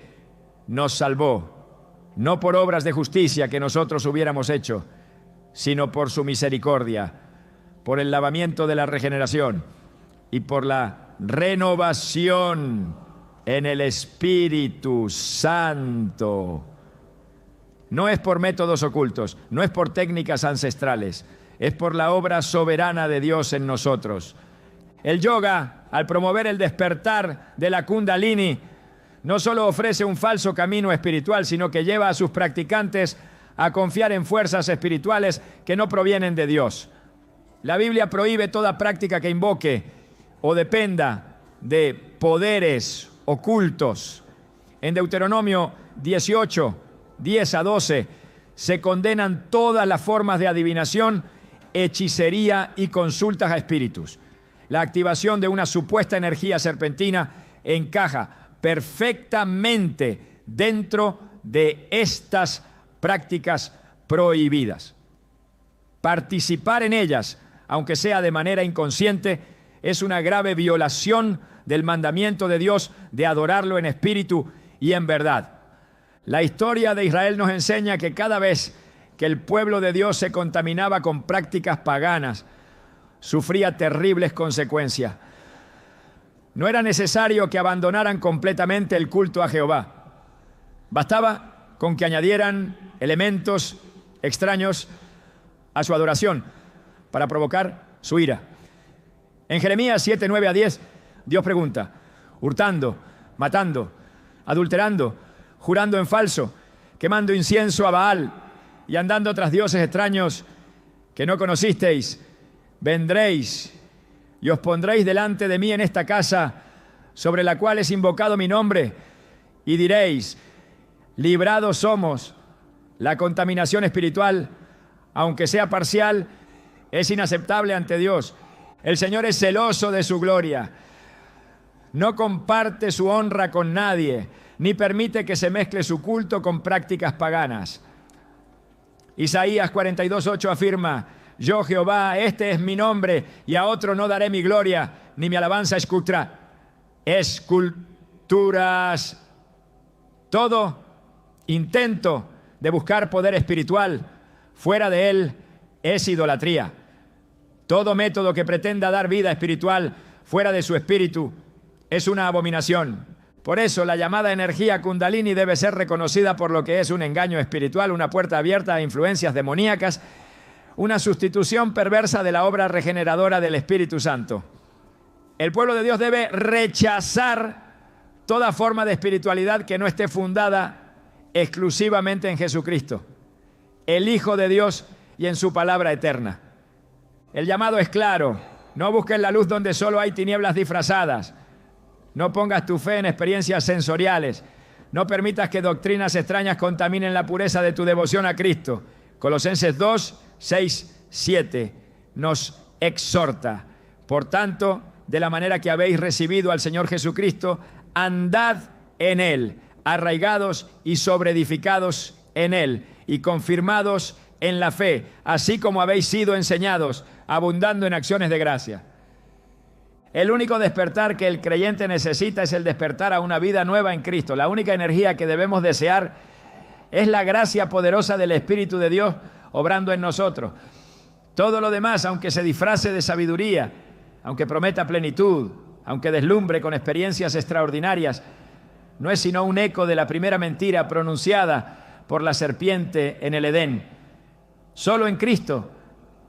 nos salvó, no por obras de justicia que nosotros hubiéramos hecho, sino por su misericordia, por el lavamiento de la regeneración y por la renovación en el Espíritu Santo. No es por métodos ocultos, no es por técnicas ancestrales, es por la obra soberana de Dios en nosotros. El yoga, al promover el despertar de la Kundalini, no solo ofrece un falso camino espiritual, sino que lleva a sus practicantes a confiar en fuerzas espirituales que no provienen de Dios. La Biblia prohíbe toda práctica que invoque o dependa de poderes ocultos. En Deuteronomio 18:10-12 se condenan todas las formas de adivinación, hechicería y consultas a espíritus. La activación de una supuesta energía serpentina encaja perfectamente dentro de estas prácticas prohibidas. Participar en ellas, aunque sea de manera inconsciente, es una grave violación del mandamiento de Dios de adorarlo en espíritu y en verdad. La historia de Israel nos enseña que cada vez que el pueblo de Dios se contaminaba con prácticas paganas, sufría terribles consecuencias. No era necesario que abandonaran completamente el culto a Jehová. Bastaba con que añadieran elementos extraños a su adoración para provocar su ira. En Jeremías 7:9-10, Dios pregunta: hurtando, matando, adulterando, jurando en falso, quemando incienso a Baal y andando tras dioses extraños que no conocisteis, vendréis y os pondréis delante de mí en esta casa sobre la cual es invocado mi nombre, y diréis: librados somos. La contaminación espiritual, aunque sea parcial, es inaceptable ante Dios. El Señor es celoso de su gloria. No comparte su honra con nadie, ni permite que se mezcle su culto con prácticas paganas. Isaías 42:8 afirma: yo, Jehová, este es mi nombre, y a otro no daré mi gloria, ni mi alabanza esculturas. Todo intento de buscar poder espiritual fuera de él es idolatría. Todo método que pretenda dar vida espiritual fuera de su espíritu es una abominación. Por eso la llamada energía Kundalini debe ser reconocida por lo que es: un engaño espiritual, una puerta abierta a influencias demoníacas, una sustitución perversa de la obra regeneradora del Espíritu Santo. El pueblo de Dios debe rechazar toda forma de espiritualidad que no esté fundada exclusivamente en Jesucristo, el Hijo de Dios, y en su palabra eterna. El llamado es claro: no busques la luz donde solo hay tinieblas disfrazadas. No pongas tu fe en experiencias sensoriales. No permitas que doctrinas extrañas contaminen la pureza de tu devoción a Cristo. Colosenses 2, 6, 7 nos exhorta: por tanto, de la manera que habéis recibido al Señor Jesucristo, andad en Él, arraigados y sobreedificados en Él, y confirmados en la fe, así como habéis sido enseñados, abundando en acciones de gracia. El único despertar que el creyente necesita es el despertar a una vida nueva en Cristo. La única energía que debemos desear es la gracia poderosa del Espíritu de Dios obrando en nosotros. Todo lo demás, aunque se disfrace de sabiduría, aunque prometa plenitud, aunque deslumbre con experiencias extraordinarias, no es sino un eco de la primera mentira pronunciada por la serpiente en el Edén. Solo en Cristo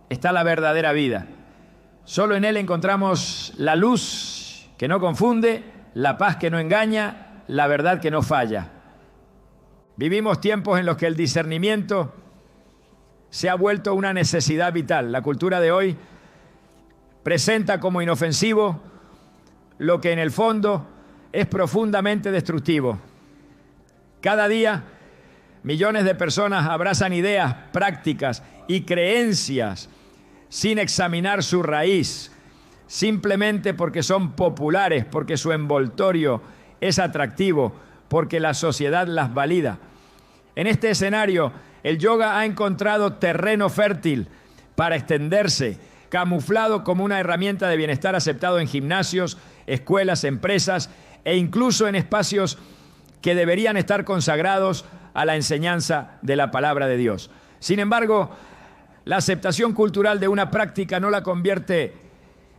está la verdadera vida. Solo en Él encontramos la luz que no confunde, la paz que no engaña, la verdad que no falla. Vivimos tiempos en los que el discernimiento se ha vuelto una necesidad vital. La cultura de hoy presenta como inofensivo lo que en el fondo es profundamente destructivo. Cada día millones de personas abrazan ideas, prácticas y creencias sin examinar su raíz, simplemente porque son populares, porque su envoltorio es atractivo, porque la sociedad las valida. En este escenario, el yoga ha encontrado terreno fértil para extenderse, camuflado como una herramienta de bienestar aceptado en gimnasios, escuelas, empresas e incluso en espacios que deberían estar consagrados a la enseñanza de la palabra de Dios. Sin embargo, la aceptación cultural de una práctica no la convierte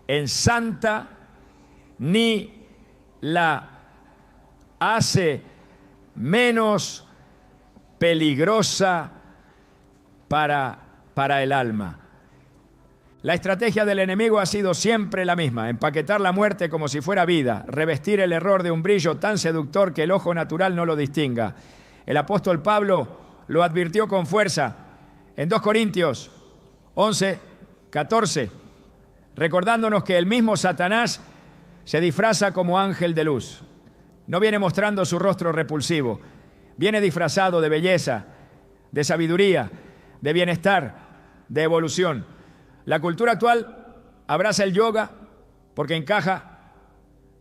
en santa ni la hace menos peligrosa para el alma. La estrategia del enemigo ha sido siempre la misma: empaquetar la muerte como si fuera vida, revestir el error de un brillo tan seductor que el ojo natural no lo distinga. El apóstol Pablo lo advirtió con fuerza en 2 Corintios 11, 14, recordándonos que el mismo Satanás se disfraza como ángel de luz. No viene mostrando su rostro repulsivo, viene disfrazado de belleza, de sabiduría, de bienestar, de evolución. La cultura actual abraza el yoga porque encaja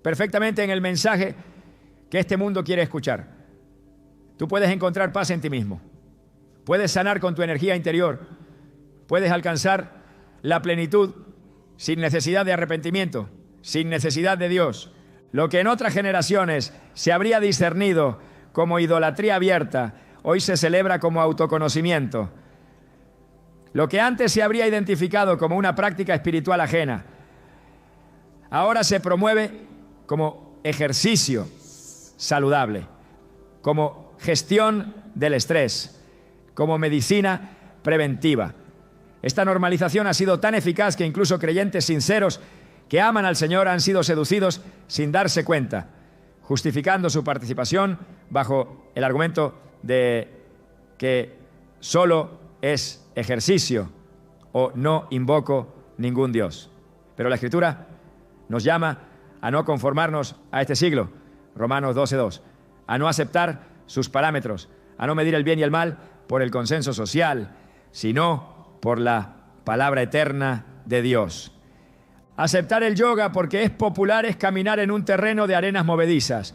perfectamente en el mensaje que este mundo quiere escuchar. Tú puedes encontrar paz en ti mismo, puedes sanar con tu energía interior, puedes alcanzar la plenitud sin necesidad de arrepentimiento, sin necesidad de Dios. Lo que en otras generaciones se habría discernido como idolatría abierta, hoy se celebra como autoconocimiento. Lo que antes se habría identificado como una práctica espiritual ajena, ahora se promueve como ejercicio saludable, como gestión del estrés, como medicina preventiva. Esta normalización ha sido tan eficaz que incluso creyentes sinceros que aman al Señor han sido seducidos sin darse cuenta, justificando su participación bajo el argumento de que solo es ejercicio o no invoco ningún Dios. Pero la Escritura nos llama a no conformarnos a este siglo, Romanos 12:2, a no aceptar sus parámetros, a no medir el bien y el mal por el consenso social, sino por la palabra eterna de Dios. Aceptar el yoga porque es popular es caminar en un terreno de arenas movedizas.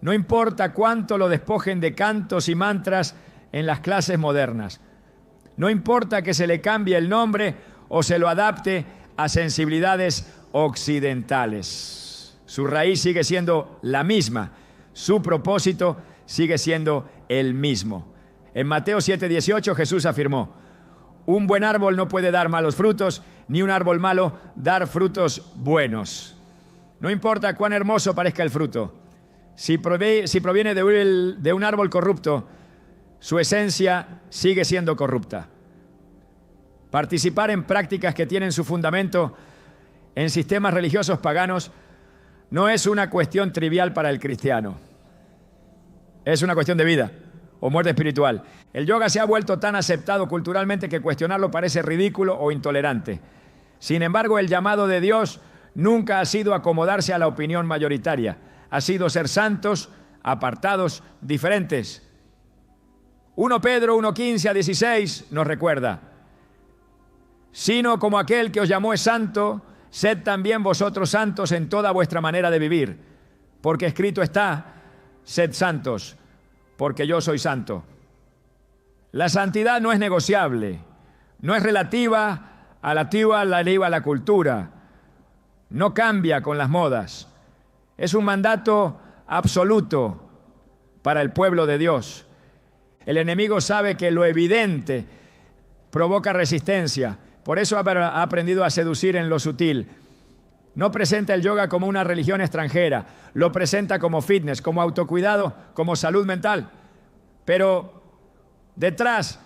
No importa cuánto lo despojen de cantos y mantras en las clases modernas. No importa que se le cambie el nombre o se lo adapte a sensibilidades occidentales. Su raíz sigue siendo la misma. Su propósito sigue siendo el mismo. En Mateo 7:18 Jesús afirmó: un buen árbol no puede dar malos frutos, ni un árbol malo dar frutos buenos. No importa cuán hermoso parezca el fruto. Si proviene de un árbol corrupto, su esencia sigue siendo corrupta. Participar en prácticas que tienen su fundamento en sistemas religiosos paganos no es una cuestión trivial para el cristiano. Es una cuestión de vida o muerte espiritual. El yoga se ha vuelto tan aceptado culturalmente que cuestionarlo parece ridículo o intolerante. Sin embargo, el llamado de Dios nunca ha sido acomodarse a la opinión mayoritaria. Ha sido ser santos, apartados, diferentes. 1 Pedro 1:15 a 16 nos recuerda: sino como aquel que os llamó es santo, sed también vosotros santos en toda vuestra manera de vivir, porque escrito está: sed santos, porque yo soy santo. La santidad no es negociable, no es relativa a la cultura, no cambia con las modas. Es un mandato absoluto para el pueblo de Dios. El enemigo sabe que lo evidente provoca resistencia, por eso ha aprendido a seducir en lo sutil. No presenta el yoga como una religión extranjera, lo presenta como fitness, como autocuidado, como salud mental. Pero detrás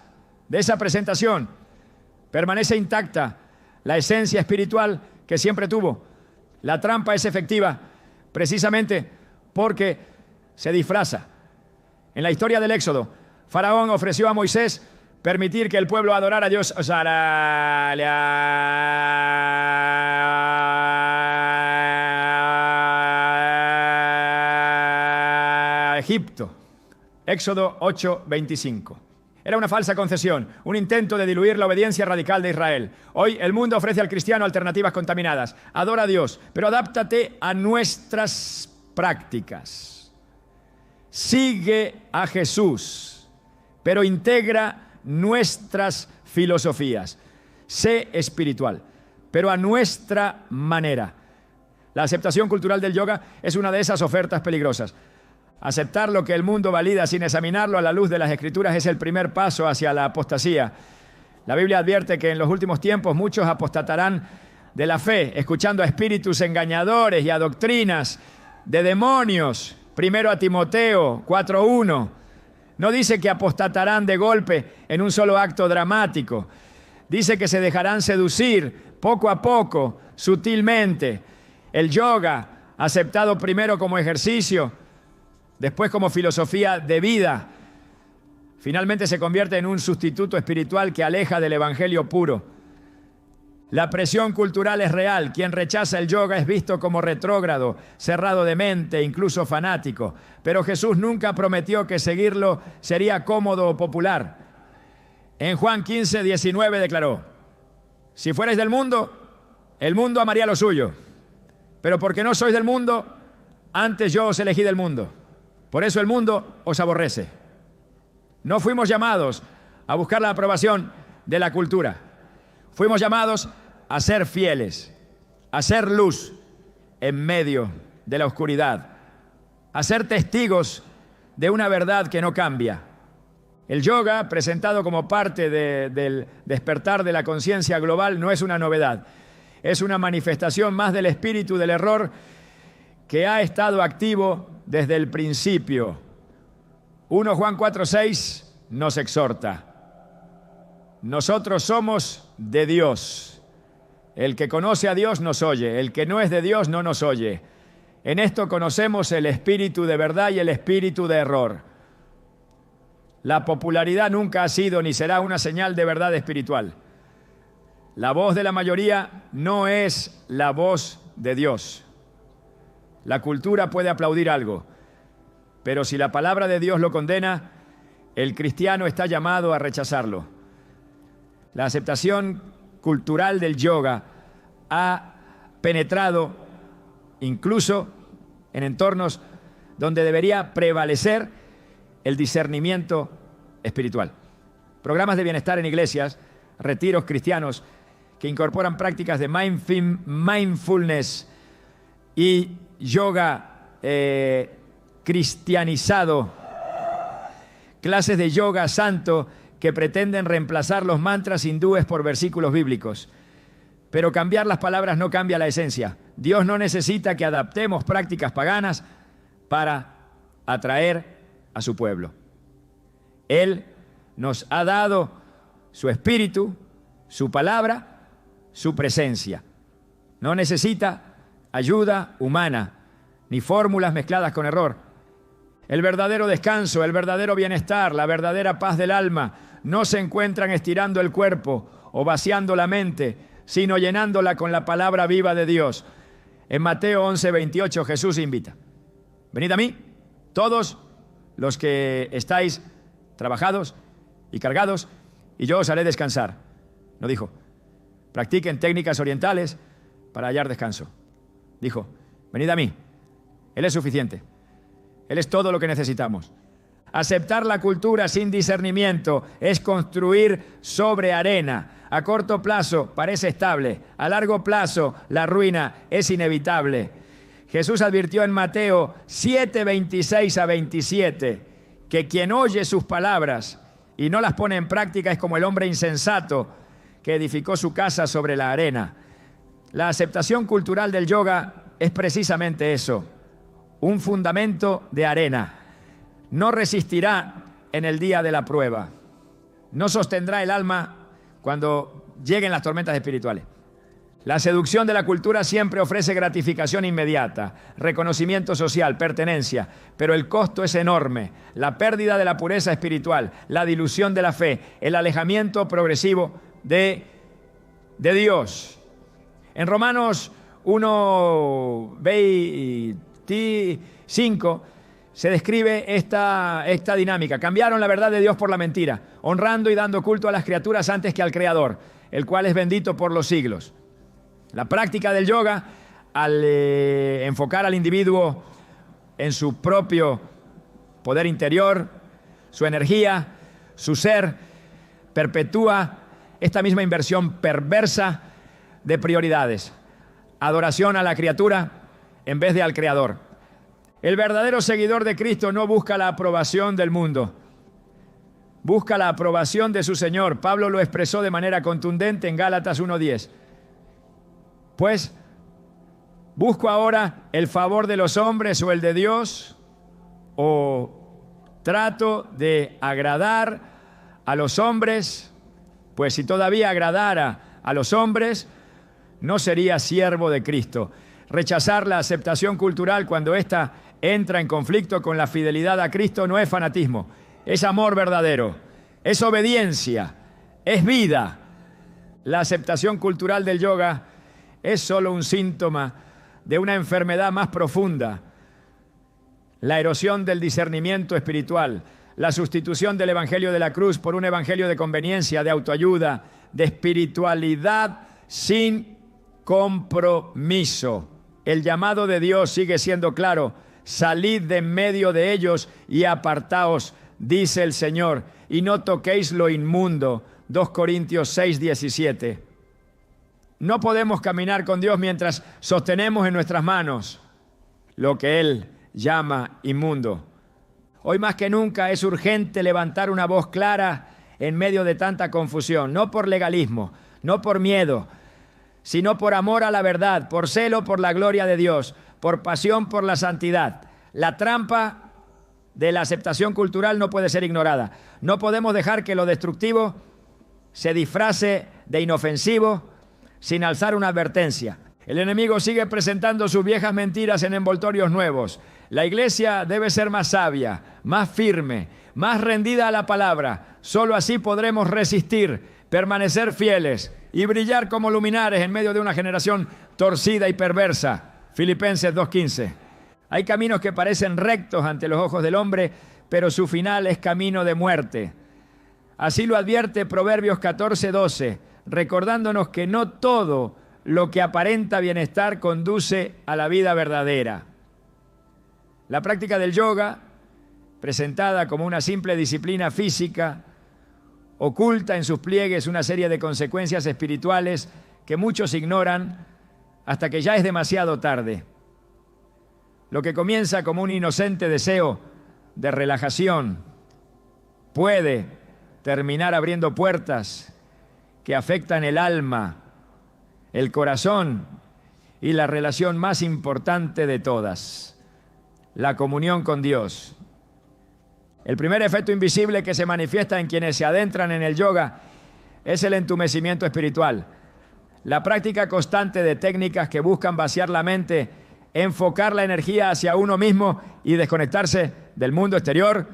de esa presentación permanece intacta la esencia espiritual que siempre tuvo. La trampa es efectiva precisamente porque se disfraza. En la historia del Éxodo, Faraón ofreció a Moisés permitir que el pueblo adorara a Dios. Egipto. Éxodo 8:25. Era una falsa concesión, un intento de diluir la obediencia radical de Israel. Hoy el mundo ofrece al cristiano alternativas contaminadas. Adora a Dios, pero adáptate a nuestras prácticas. Sigue a Jesús, pero integra nuestras filosofías. Sé espiritual, pero a nuestra manera. La aceptación cultural del yoga es una de esas ofertas peligrosas. Aceptar lo que el mundo valida sin examinarlo a la luz de las Escrituras es el primer paso hacia la apostasía. La Biblia advierte que en los últimos tiempos muchos apostatarán de la fe, escuchando a espíritus engañadores y a doctrinas de demonios. Primero a Timoteo 4:1. No dice que apostatarán de golpe en un solo acto dramático. Dice que se dejarán seducir poco a poco, sutilmente. El yoga, aceptado primero como ejercicio, después como filosofía de vida, finalmente se convierte en un sustituto espiritual que aleja del evangelio puro. La presión cultural es real. Quien rechaza el yoga es visto como retrógrado, cerrado de mente, incluso fanático. Pero Jesús nunca prometió que seguirlo sería cómodo o popular. En Juan 15:19 declaró: si fuerais del mundo, el mundo amaría lo suyo. Pero porque no sois del mundo, antes yo os elegí del mundo. Por eso el mundo os aborrece. No fuimos llamados a buscar la aprobación de la cultura. Fuimos llamados a ser fieles, a ser luz en medio de la oscuridad, a ser testigos de una verdad que no cambia. El yoga, presentado como parte del despertar de la conciencia global, no es una novedad. Es una manifestación más del espíritu del error que ha estado activo desde el principio. 1 Juan 4:6 nos exhorta: nosotros somos de Dios. El que conoce a Dios nos oye, el que no es de Dios no nos oye. En esto conocemos el espíritu de verdad y el espíritu de error. La popularidad nunca ha sido ni será una señal de verdad espiritual. La voz de la mayoría no es la voz de Dios. La cultura puede aplaudir algo, pero si la palabra de Dios lo condena, el cristiano está llamado a rechazarlo. La aceptación cultural del yoga ha penetrado incluso en entornos donde debería prevalecer el discernimiento espiritual. Programas de bienestar en iglesias, retiros cristianos que incorporan prácticas de mindfulness y yoga cristianizado, clases de yoga santo que pretenden reemplazar los mantras hindúes por versículos bíblicos. Pero cambiar las palabras no cambia la esencia. Dios no necesita que adaptemos prácticas paganas para atraer a su pueblo. Él nos ha dado su espíritu, su palabra, su presencia. No necesita ayuda humana ni fórmulas mezcladas con error. El verdadero descanso, el verdadero bienestar, la verdadera paz del alma no se encuentran estirando el cuerpo o vaciando la mente, sino llenándola con la palabra viva de Dios. En Mateo 11:28 Jesús invita: venid a mí, todos los que estáis trabajados y cargados, y yo os haré descansar. No dijo: practiquen técnicas orientales para hallar descanso. Dijo: venid a mí, Él es suficiente. Él es todo lo que necesitamos. Aceptar la cultura sin discernimiento es construir sobre arena. A corto plazo parece estable, a largo plazo la ruina es inevitable. Jesús advirtió en Mateo 7:26-27 que quien oye sus palabras y no las pone en práctica es como el hombre insensato que edificó su casa sobre la arena. La aceptación cultural del yoga es precisamente eso, un fundamento de arena. No resistirá en el día de la prueba. No sostendrá el alma cuando lleguen las tormentas espirituales. La seducción de la cultura siempre ofrece gratificación inmediata, reconocimiento social, pertenencia, pero el costo es enorme. La pérdida de la pureza espiritual, la dilución de la fe, el alejamiento progresivo de Dios. En Romanos 1:25 se describe esta dinámica. Cambiaron la verdad de Dios por la mentira, honrando y dando culto a las criaturas antes que al Creador, el cual es bendito por los siglos. La práctica del yoga, al enfocar al individuo en su propio poder interior, su energía, su ser, perpetúa esta misma inversión perversa de prioridades. Adoración a la criatura en vez de al Creador. El verdadero seguidor de Cristo no busca la aprobación del mundo, busca la aprobación de su Señor. Pablo lo expresó de manera contundente en Gálatas 1:10. Pues, ¿busco ahora el favor de los hombres o el de Dios? ¿O trato de agradar a los hombres? Pues si todavía agradara a los hombres, no sería siervo de Cristo. Rechazar la aceptación cultural cuando ésta entra en conflicto con la fidelidad a Cristo no es fanatismo, es amor verdadero, es obediencia, es vida. La aceptación cultural del yoga es solo un síntoma de una enfermedad más profunda, la erosión del discernimiento espiritual, la sustitución del evangelio de la cruz por un evangelio de conveniencia, de autoayuda, de espiritualidad sin compromiso. El llamado de Dios sigue siendo claro: salid de en medio de ellos y apartaos, dice el Señor, y no toquéis lo inmundo. 2 Corintios 6:17. No podemos caminar con Dios mientras sostenemos en nuestras manos lo que Él llama inmundo. Hoy más que nunca es urgente levantar una voz clara en medio de tanta confusión, no por legalismo, no por miedo, sino por amor a la verdad, por celo por la gloria de Dios, por pasión por la santidad. La trampa de la aceptación cultural no puede ser ignorada. No podemos dejar que lo destructivo se disfrace de inofensivo sin alzar una advertencia. El enemigo sigue presentando sus viejas mentiras en envoltorios nuevos. La iglesia debe ser más sabia, más firme, más rendida a la palabra. Solo así podremos resistir, permanecer fieles y brillar como luminares en medio de una generación torcida y perversa. Filipenses 2:15. Hay caminos que parecen rectos ante los ojos del hombre, pero su final es camino de muerte. Así lo advierte Proverbios 14:12, recordándonos que no todo lo que aparenta bienestar conduce a la vida verdadera. La práctica del yoga, presentada como una simple disciplina física, oculta en sus pliegues una serie de consecuencias espirituales que muchos ignoran hasta que ya es demasiado tarde. Lo que comienza como un inocente deseo de relajación puede terminar abriendo puertas que afectan el alma, el corazón y la relación más importante de todas, la comunión con Dios. El primer efecto invisible que se manifiesta en quienes se adentran en el yoga es el entumecimiento espiritual. La práctica constante de técnicas que buscan vaciar la mente enfocar la energía hacia uno mismo y desconectarse del mundo exterior,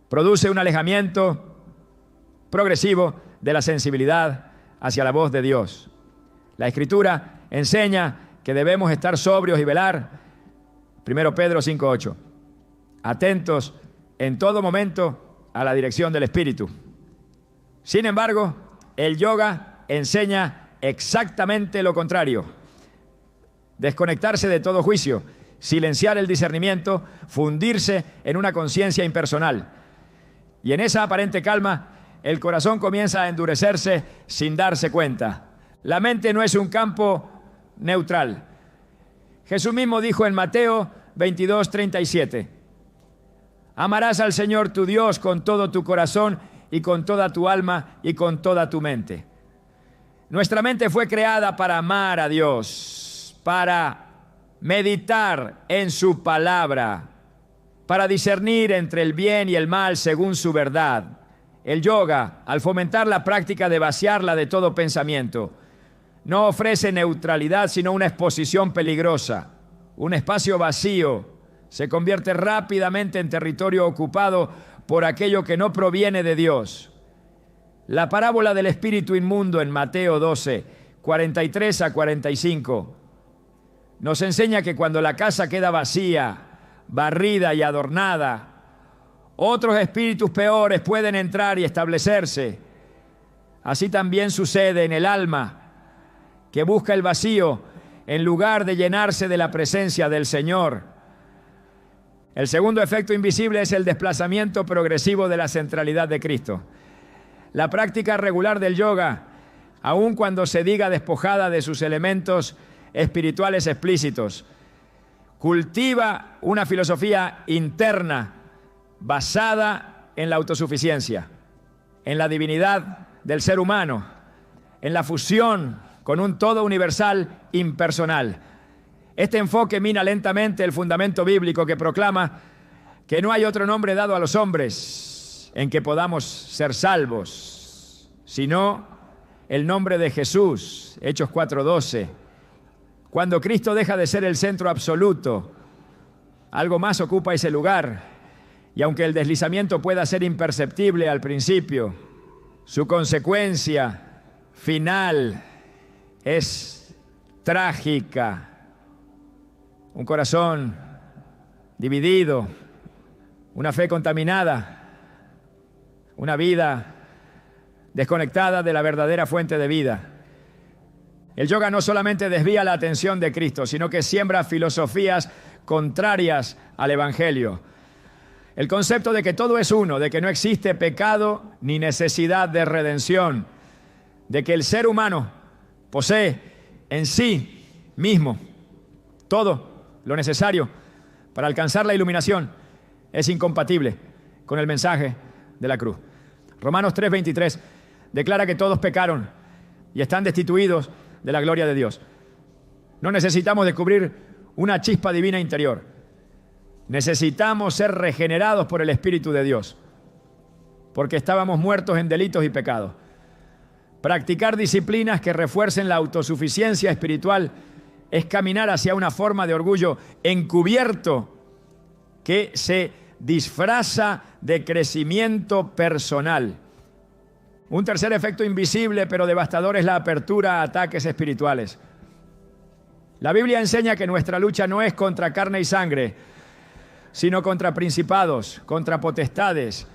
produce un alejamiento progresivo de la sensibilidad hacia la voz de Dios. La Escritura enseña que debemos estar sobrios y velar. 1 Pedro 5:8. Atentos en todo momento a la dirección del Espíritu. Sin embargo, el yoga enseña exactamente lo contrario. Desconectarse de todo juicio, silenciar el discernimiento, fundirse en una conciencia impersonal. Y en esa aparente calma, el corazón comienza a endurecerse sin darse cuenta. La mente no es un campo neutral. Jesús mismo dijo en Mateo 22:37, amarás al Señor tu Dios con todo tu corazón y con toda tu alma y con toda tu mente. Nuestra mente fue creada para amar a Dios, para meditar en su palabra, para discernir entre el bien y el mal según su verdad. El yoga, al fomentar la práctica de vaciarla de todo pensamiento, no ofrece neutralidad, sino una exposición peligrosa. Un espacio vacío se convierte rápidamente en territorio ocupado por aquello que no proviene de Dios. La parábola del espíritu inmundo en Mateo 12, 43 a 45, nos enseña que cuando la casa queda vacía, barrida y adornada, otros espíritus peores pueden entrar y establecerse. Así también sucede en el alma, que busca el vacío en lugar de llenarse de la presencia del Señor. El segundo efecto invisible es el desplazamiento progresivo de la centralidad de Cristo. La práctica regular del yoga, aun cuando se diga despojada de sus elementos espirituales explícitos, cultiva una filosofía interna basada en la autosuficiencia, en la divinidad del ser humano, en la fusión con un todo universal impersonal. Este enfoque mina lentamente el fundamento bíblico que proclama que no hay otro nombre dado a los hombres en que podamos ser salvos, sino el nombre de Jesús, Hechos 4:12. Cuando Cristo deja de ser el centro absoluto, algo más ocupa ese lugar, y aunque el deslizamiento pueda ser imperceptible al principio, su consecuencia final es trágica. Un corazón dividido, una fe contaminada, una vida desconectada de la verdadera fuente de vida. El yoga no solamente desvía la atención de Cristo, sino que siembra filosofías contrarias al Evangelio. El concepto de que todo es uno, de que no existe pecado ni necesidad de redención, de que el ser humano posee en sí mismo todo lo necesario para alcanzar la iluminación, es incompatible con el mensaje de la cruz. Romanos 3:23 declara que todos pecaron y están destituidos de la gloria de Dios. No necesitamos descubrir una chispa divina interior. Necesitamos ser regenerados por el Espíritu de Dios, porque estábamos muertos en delitos y pecados. Practicar disciplinas que refuercen la autosuficiencia espiritual es caminar hacia una forma de orgullo encubierto que se disfraza de crecimiento personal. Un tercer efecto invisible pero devastador es la apertura a ataques espirituales. La Biblia enseña que nuestra lucha no es contra carne y sangre, sino contra principados, contra potestades,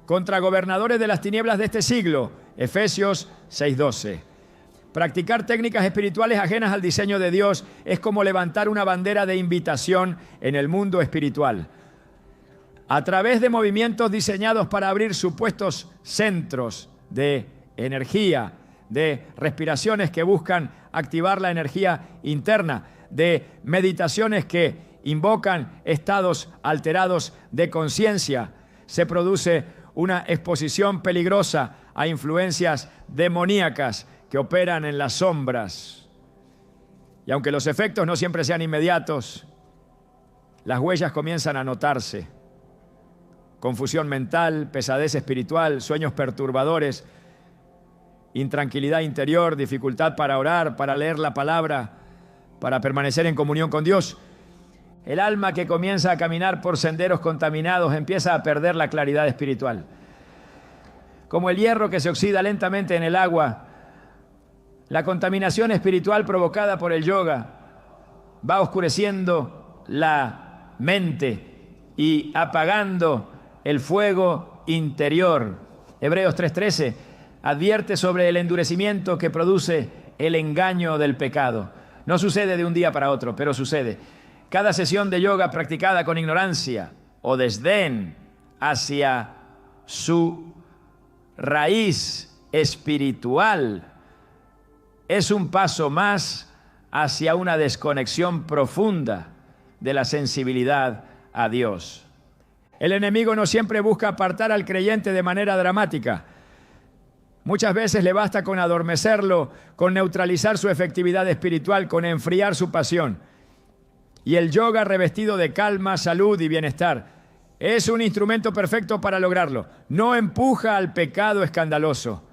contra gobernadores de las tinieblas de este siglo. Efesios 6:12. Practicar técnicas espirituales ajenas al diseño de Dios es como levantar una bandera de invitación en el mundo espiritual. A través de movimientos diseñados para abrir supuestos centros de energía, de respiraciones que buscan activar la energía interna, de meditaciones que invocan estados alterados de conciencia, se produce una exposición peligrosa a influencias demoníacas que operan en las sombras. Y aunque los efectos no siempre sean inmediatos, las huellas comienzan a notarse. Confusión mental, pesadez espiritual, sueños perturbadores, intranquilidad interior, dificultad para orar, para leer la palabra, para permanecer en comunión con Dios. El alma que comienza a caminar por senderos contaminados empieza a perder la claridad espiritual. Como el hierro que se oxida lentamente en el agua, la contaminación espiritual provocada por el yoga va oscureciendo la mente y apagando el fuego interior. Hebreos 3:13 advierte sobre el endurecimiento que produce el engaño del pecado. No sucede de un día para otro, pero sucede. Cada sesión de yoga practicada con ignorancia o desdén hacia su raíz espiritual es un paso más hacia una desconexión profunda de la sensibilidad a Dios. El enemigo no siempre busca apartar al creyente de manera dramática. Muchas veces le basta con adormecerlo, con neutralizar su efectividad espiritual, con enfriar su pasión. Y el yoga, revestido de calma, salud y bienestar, es un instrumento perfecto para lograrlo. No empuja al pecado escandaloso,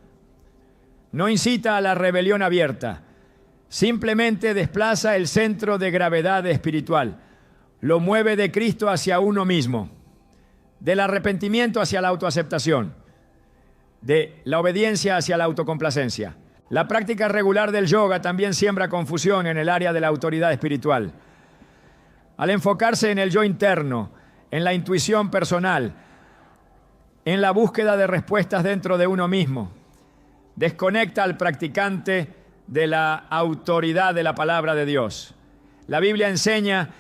no incita a la rebelión abierta, simplemente desplaza el centro de gravedad espiritual, lo mueve de Cristo hacia uno mismo, del arrepentimiento hacia la autoaceptación, de la obediencia hacia la autocomplacencia. La práctica regular del yoga también siembra confusión en el área de la autoridad espiritual. Al enfocarse en el yo interno, en la intuición personal, en la búsqueda de respuestas dentro de uno mismo, desconecta al practicante de la autoridad de la palabra de Dios. La Biblia enseña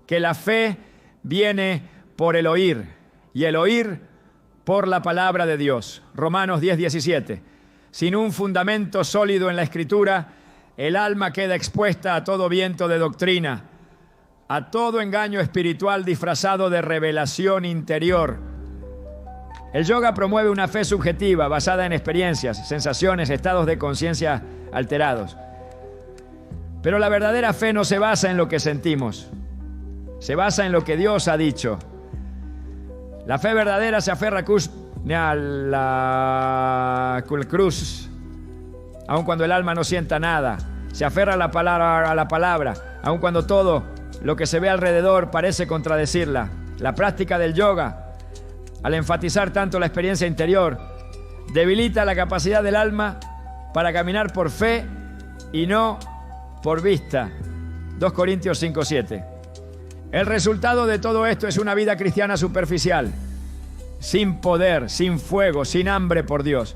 que la fe viene por el oír y el oír por la palabra de Dios. Romanos 10:17. Sin un fundamento sólido en la Escritura, el alma queda expuesta a todo viento de doctrina, a todo engaño espiritual disfrazado de revelación interior. El yoga promueve una fe subjetiva basada en experiencias, sensaciones, estados de conciencia alterados. Pero la verdadera fe no se basa en lo que sentimos, se basa en lo que Dios ha dicho. La fe verdadera se aferra a la cruz, aun cuando el alma no sienta nada. Se aferra a la palabra, aun cuando todo lo que se ve alrededor parece contradecirla. La práctica del yoga, al enfatizar tanto la experiencia interior, debilita la capacidad del alma para caminar por fe y no por vista. 2 Corintios 5:7. El resultado de todo esto es una vida cristiana superficial, sin poder, sin fuego, sin hambre por Dios.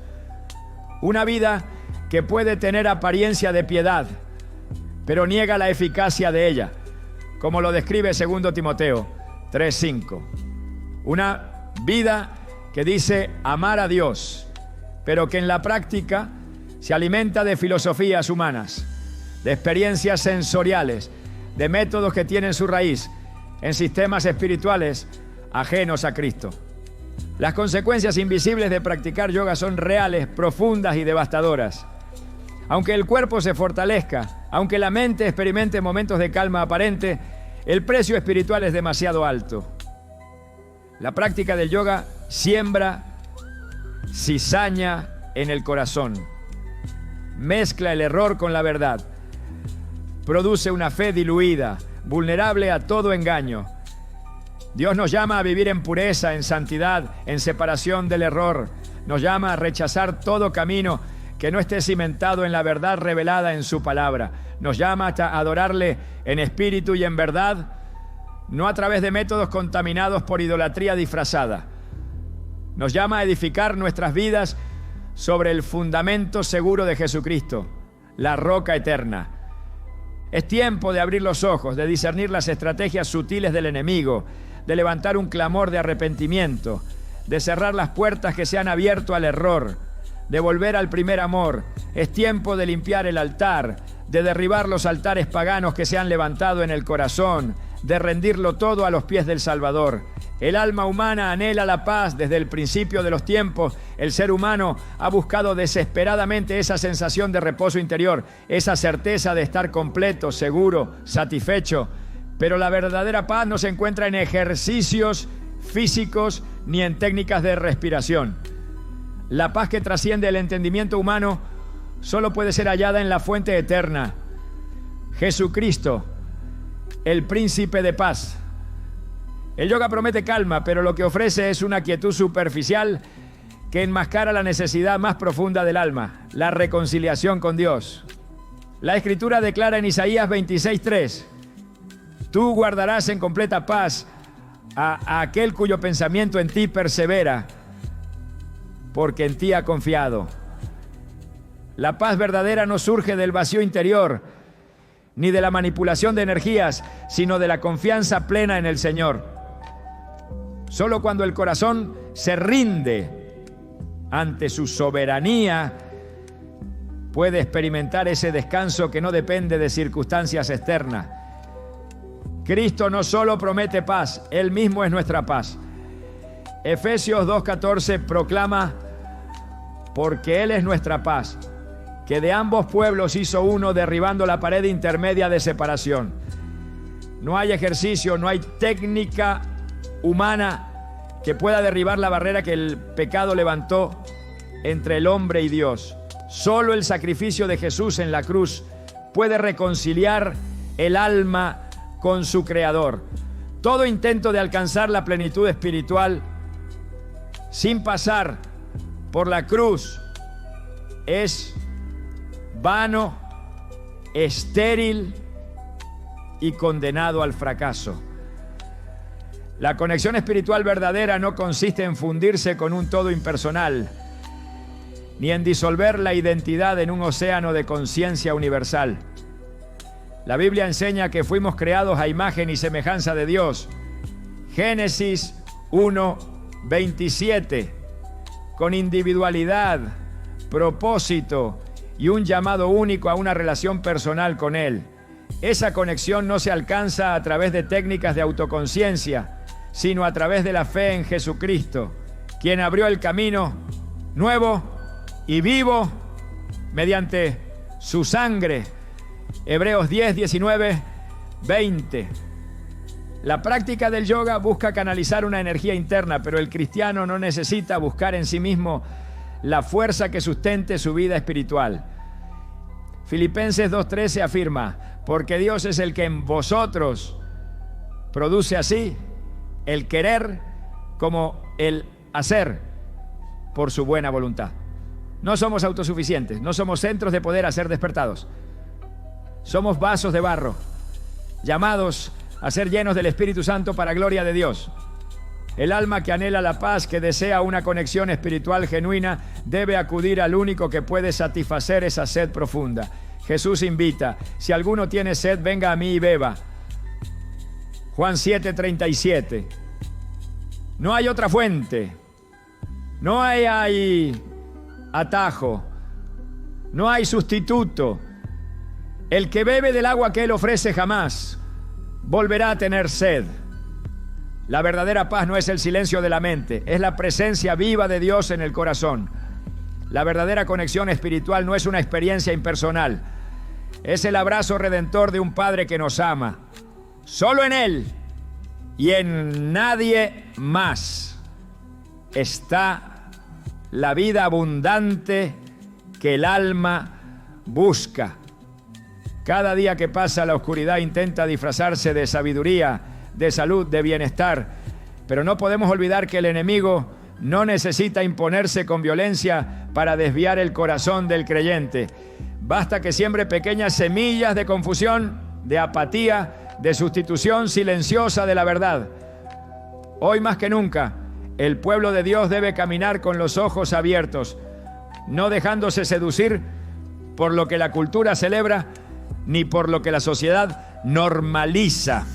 Una vida que puede tener apariencia de piedad, pero niega la eficacia de ella, como lo describe 2 Timoteo 3:5. Una vida que dice amar a Dios, pero que en la práctica se alimenta de filosofías humanas, de experiencias sensoriales, de métodos que tienen su raíz en sistemas espirituales ajenos a Cristo. Las consecuencias invisibles de practicar yoga son reales, profundas y devastadoras. Aunque el cuerpo se fortalezca, aunque la mente experimente momentos de calma aparente, el precio espiritual es demasiado alto. La práctica del yoga siembra cizaña en el corazón, mezcla el error con la verdad, produce una fe diluida, vulnerable a todo engaño. Dios nos llama a vivir en pureza, en santidad, en separación del error. Nos llama a rechazar todo camino que no esté cimentado en la verdad revelada en su palabra. Nos llama a adorarle en espíritu y en verdad, no a través de métodos contaminados por idolatría disfrazada. Nos llama a edificar nuestras vidas sobre el fundamento seguro de Jesucristo, la roca eterna. Es tiempo de abrir los ojos, de discernir las estrategias sutiles del enemigo, de levantar un clamor de arrepentimiento, de cerrar las puertas que se han abierto al error, de volver al primer amor. Es tiempo de limpiar el altar, de derribar los altares paganos que se han levantado en el corazón, de rendirlo todo a los pies del Salvador. El alma humana anhela la paz desde el principio de los tiempos. El ser humano ha buscado desesperadamente esa sensación de reposo interior, esa certeza de estar completo, seguro, satisfecho. Pero la verdadera paz no se encuentra en ejercicios físicos ni en técnicas de respiración. La paz que trasciende el entendimiento humano solo puede ser hallada en la fuente eterna, Jesucristo, el príncipe de paz. El yoga promete calma, pero lo que ofrece es una quietud superficial que enmascara la necesidad más profunda del alma, la reconciliación con Dios. La Escritura declara en Isaías 26:3: tú guardarás en completa paz a aquel cuyo pensamiento en ti persevera, porque en ti ha confiado. La paz verdadera no surge del vacío interior, ni de la manipulación de energías, sino de la confianza plena en el Señor. Solo cuando el corazón se rinde ante su soberanía, puede experimentar ese descanso que no depende de circunstancias externas. Cristo no solo promete paz, Él mismo es nuestra paz. Efesios 2:14 proclama: porque Él es nuestra paz, que de ambos pueblos hizo uno, derribando la pared intermedia de separación. No hay ejercicio, no hay técnica humana que pueda derribar la barrera que el pecado levantó entre el hombre y Dios. Solo el sacrificio de Jesús en la cruz puede reconciliar el alma con su Creador. Todo intento de alcanzar la plenitud espiritual sin pasar por la cruz es vano, estéril y condenado al fracaso. La conexión espiritual verdadera no consiste en fundirse con un todo impersonal, ni en disolver la identidad en un océano de conciencia universal. La Biblia enseña que fuimos creados a imagen y semejanza de Dios. Génesis 1:27, con individualidad, propósito y un llamado único a una relación personal con Él. Esa conexión no se alcanza a través de técnicas de autoconciencia, sino a través de la fe en Jesucristo, quien abrió el camino nuevo y vivo mediante su sangre. Hebreos 10:19-20. La práctica del yoga busca canalizar una energía interna, pero el cristiano no necesita buscar en sí mismo la fuerza que sustente su vida espiritual. Filipenses 2:13 afirma: porque Dios es el que en vosotros produce así el querer como el hacer por su buena voluntad. No somos autosuficientes, no somos centros de poder a ser despertados. Somos vasos de barro, llamados a ser llenos del Espíritu Santo para gloria de Dios. El alma que anhela la paz, que desea una conexión espiritual genuina, debe acudir al único que puede satisfacer esa sed profunda. Jesús invita: si alguno tiene sed, venga a mí y beba. Juan 7:37. No hay otra fuente, no hay atajo, no hay sustituto. El que bebe del agua que Él ofrece jamás volverá a tener sed. La verdadera paz no es el silencio de la mente, es la presencia viva de Dios en el corazón. La verdadera conexión espiritual no es una experiencia impersonal, es el abrazo redentor de un Padre que nos ama. Solo en Él y en nadie más está la vida abundante que el alma busca. Cada día que pasa, la oscuridad intenta disfrazarse de sabiduría, de salud, de bienestar, pero no podemos olvidar que el enemigo no necesita imponerse con violencia para desviar el corazón del creyente. Basta que siembre pequeñas semillas de confusión, de apatía, de sustitución silenciosa de la verdad. Hoy más que nunca, el pueblo de Dios debe caminar con los ojos abiertos, no dejándose seducir por lo que la cultura celebra ni por lo que la sociedad normaliza.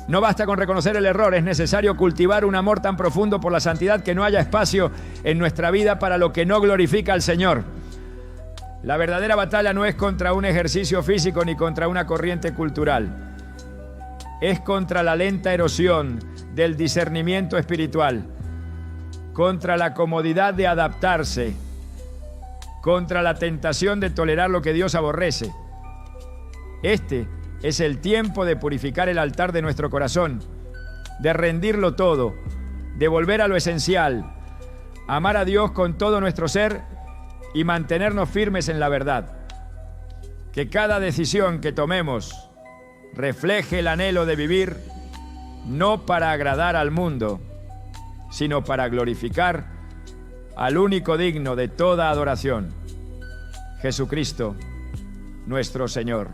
No basta con reconocer el error, es necesario cultivar un amor tan profundo por la santidad que no haya espacio en nuestra vida para lo que no glorifica al Señor. La verdadera batalla no es contra un ejercicio físico ni contra una corriente cultural. Es contra la lenta erosión del discernimiento espiritual, contra la comodidad de adaptarse, contra la tentación de tolerar lo que Dios aborrece. Este es el tiempo de purificar el altar de nuestro corazón, de rendirlo todo, de volver a lo esencial, amar a Dios con todo nuestro ser y mantenernos firmes en la verdad. Que cada decisión que tomemos refleje el anhelo de vivir no para agradar al mundo, sino para glorificar al único digno de toda adoración, Jesucristo, nuestro Señor.